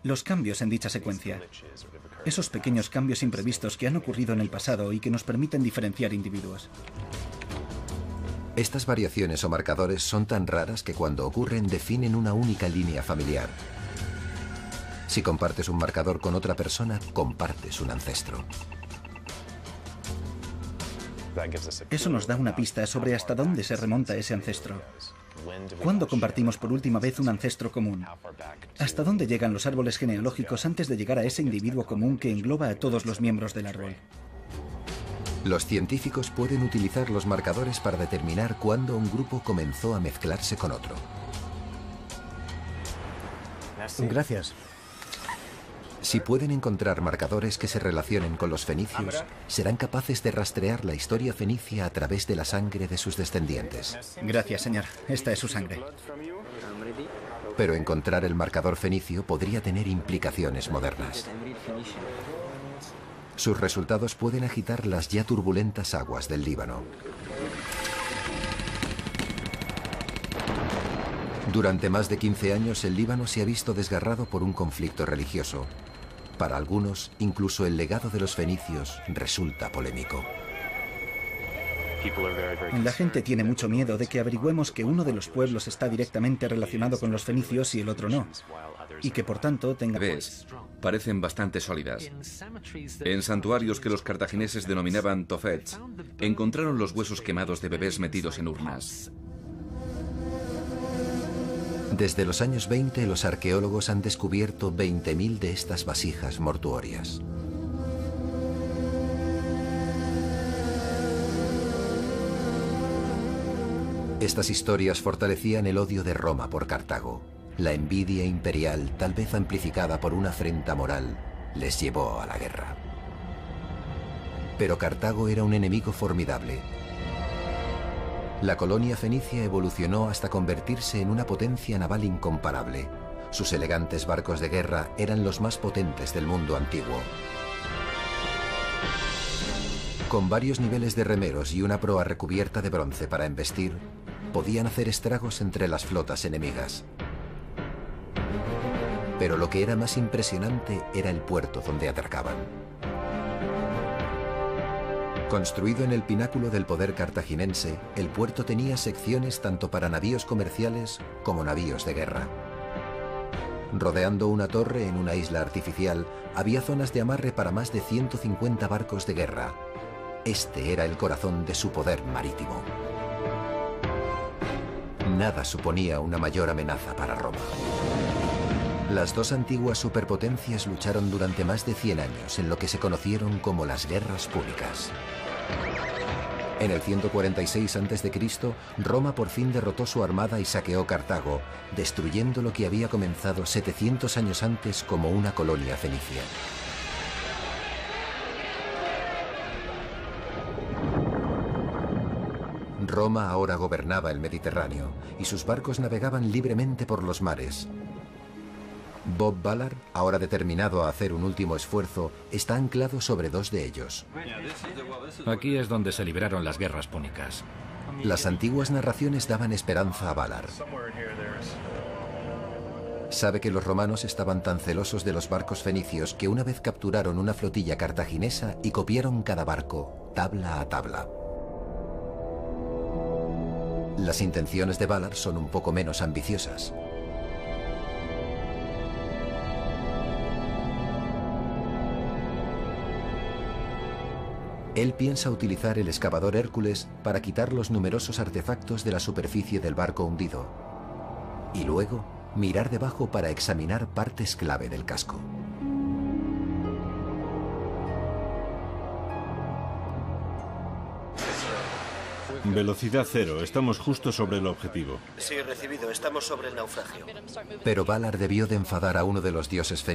los cambios en dicha secuencia, esos pequeños cambios imprevistos que han ocurrido en el pasado y que nos permiten diferenciar individuos. Estas variaciones o marcadores son tan raras que cuando ocurren definen una única línea familiar. Si compartes un marcador con otra persona, compartes un ancestro. Eso nos da una pista sobre hasta dónde se remonta ese ancestro. ¿Cuándo compartimos por última vez un ancestro común? ¿Hasta dónde llegan los árboles genealógicos antes de llegar a ese individuo común que engloba a todos los miembros del árbol? Los científicos pueden utilizar los marcadores para determinar cuándo un grupo comenzó a mezclarse con otro. Gracias. Si pueden encontrar marcadores que se relacionen con los fenicios, serán capaces de rastrear la historia fenicia a través de la sangre de sus descendientes. Gracias, señor. Esta es su sangre. Pero encontrar el marcador fenicio podría tener implicaciones modernas. Sus resultados pueden agitar las ya turbulentas aguas del Líbano. Durante más de 15 años, el Líbano se ha visto desgarrado por un conflicto religioso. Para algunos, incluso el legado de los fenicios resulta polémico. La gente tiene mucho miedo de que averigüemos que uno de los pueblos está directamente relacionado con los fenicios y el otro no. Y que por tanto tenga... ¿Ves? Parecen bastante sólidas. En santuarios que los cartagineses denominaban tofets, encontraron los huesos quemados de bebés metidos en urnas. Desde los años 20, los arqueólogos han descubierto 20.000 de estas vasijas mortuorias. Estas historias fortalecían el odio de Roma por Cartago. La envidia imperial, tal vez amplificada por una afrenta moral, les llevó a la guerra. Pero Cartago era un enemigo formidable. La colonia fenicia evolucionó hasta convertirse en una potencia naval incomparable. Sus elegantes barcos de guerra eran los más potentes del mundo antiguo. Con varios niveles de remeros y una proa recubierta de bronce para embestir, podían hacer estragos entre las flotas enemigas. Pero lo que era más impresionante era el puerto donde atracaban. Construido en el pináculo del poder cartaginense, el puerto tenía secciones tanto para navíos comerciales como navíos de guerra. Rodeando una torre en una isla artificial, había zonas de amarre para más de 150 barcos de guerra. Este era el corazón de su poder marítimo. Nada suponía una mayor amenaza para Roma. Las dos antiguas superpotencias lucharon durante más de 100 años en lo que se conocieron como las Guerras Púnicas. En el 146 a.C., Roma por fin derrotó su armada y saqueó Cartago, destruyendo lo que había comenzado 700 años antes como una colonia fenicia. Roma ahora gobernaba el Mediterráneo y sus barcos navegaban libremente por los mares. Bob Ballard, ahora determinado a hacer un último esfuerzo, está anclado sobre dos de ellos. Aquí es donde se libraron las guerras púnicas. Las antiguas narraciones daban esperanza a Ballard. Sabe que los romanos estaban tan celosos de los barcos fenicios que una vez capturaron una flotilla cartaginesa y copiaron cada barco, tabla a tabla. Las intenciones de Ballard son un poco menos ambiciosas. Él piensa utilizar el excavador Hércules para quitar los numerosos artefactos de la superficie del barco hundido y luego mirar debajo para examinar partes clave del casco. Velocidad cero, estamos justo sobre el objetivo. Sí, recibido, estamos sobre el naufragio. Pero Ballard debió de enfadar a uno de los dioses fenicios.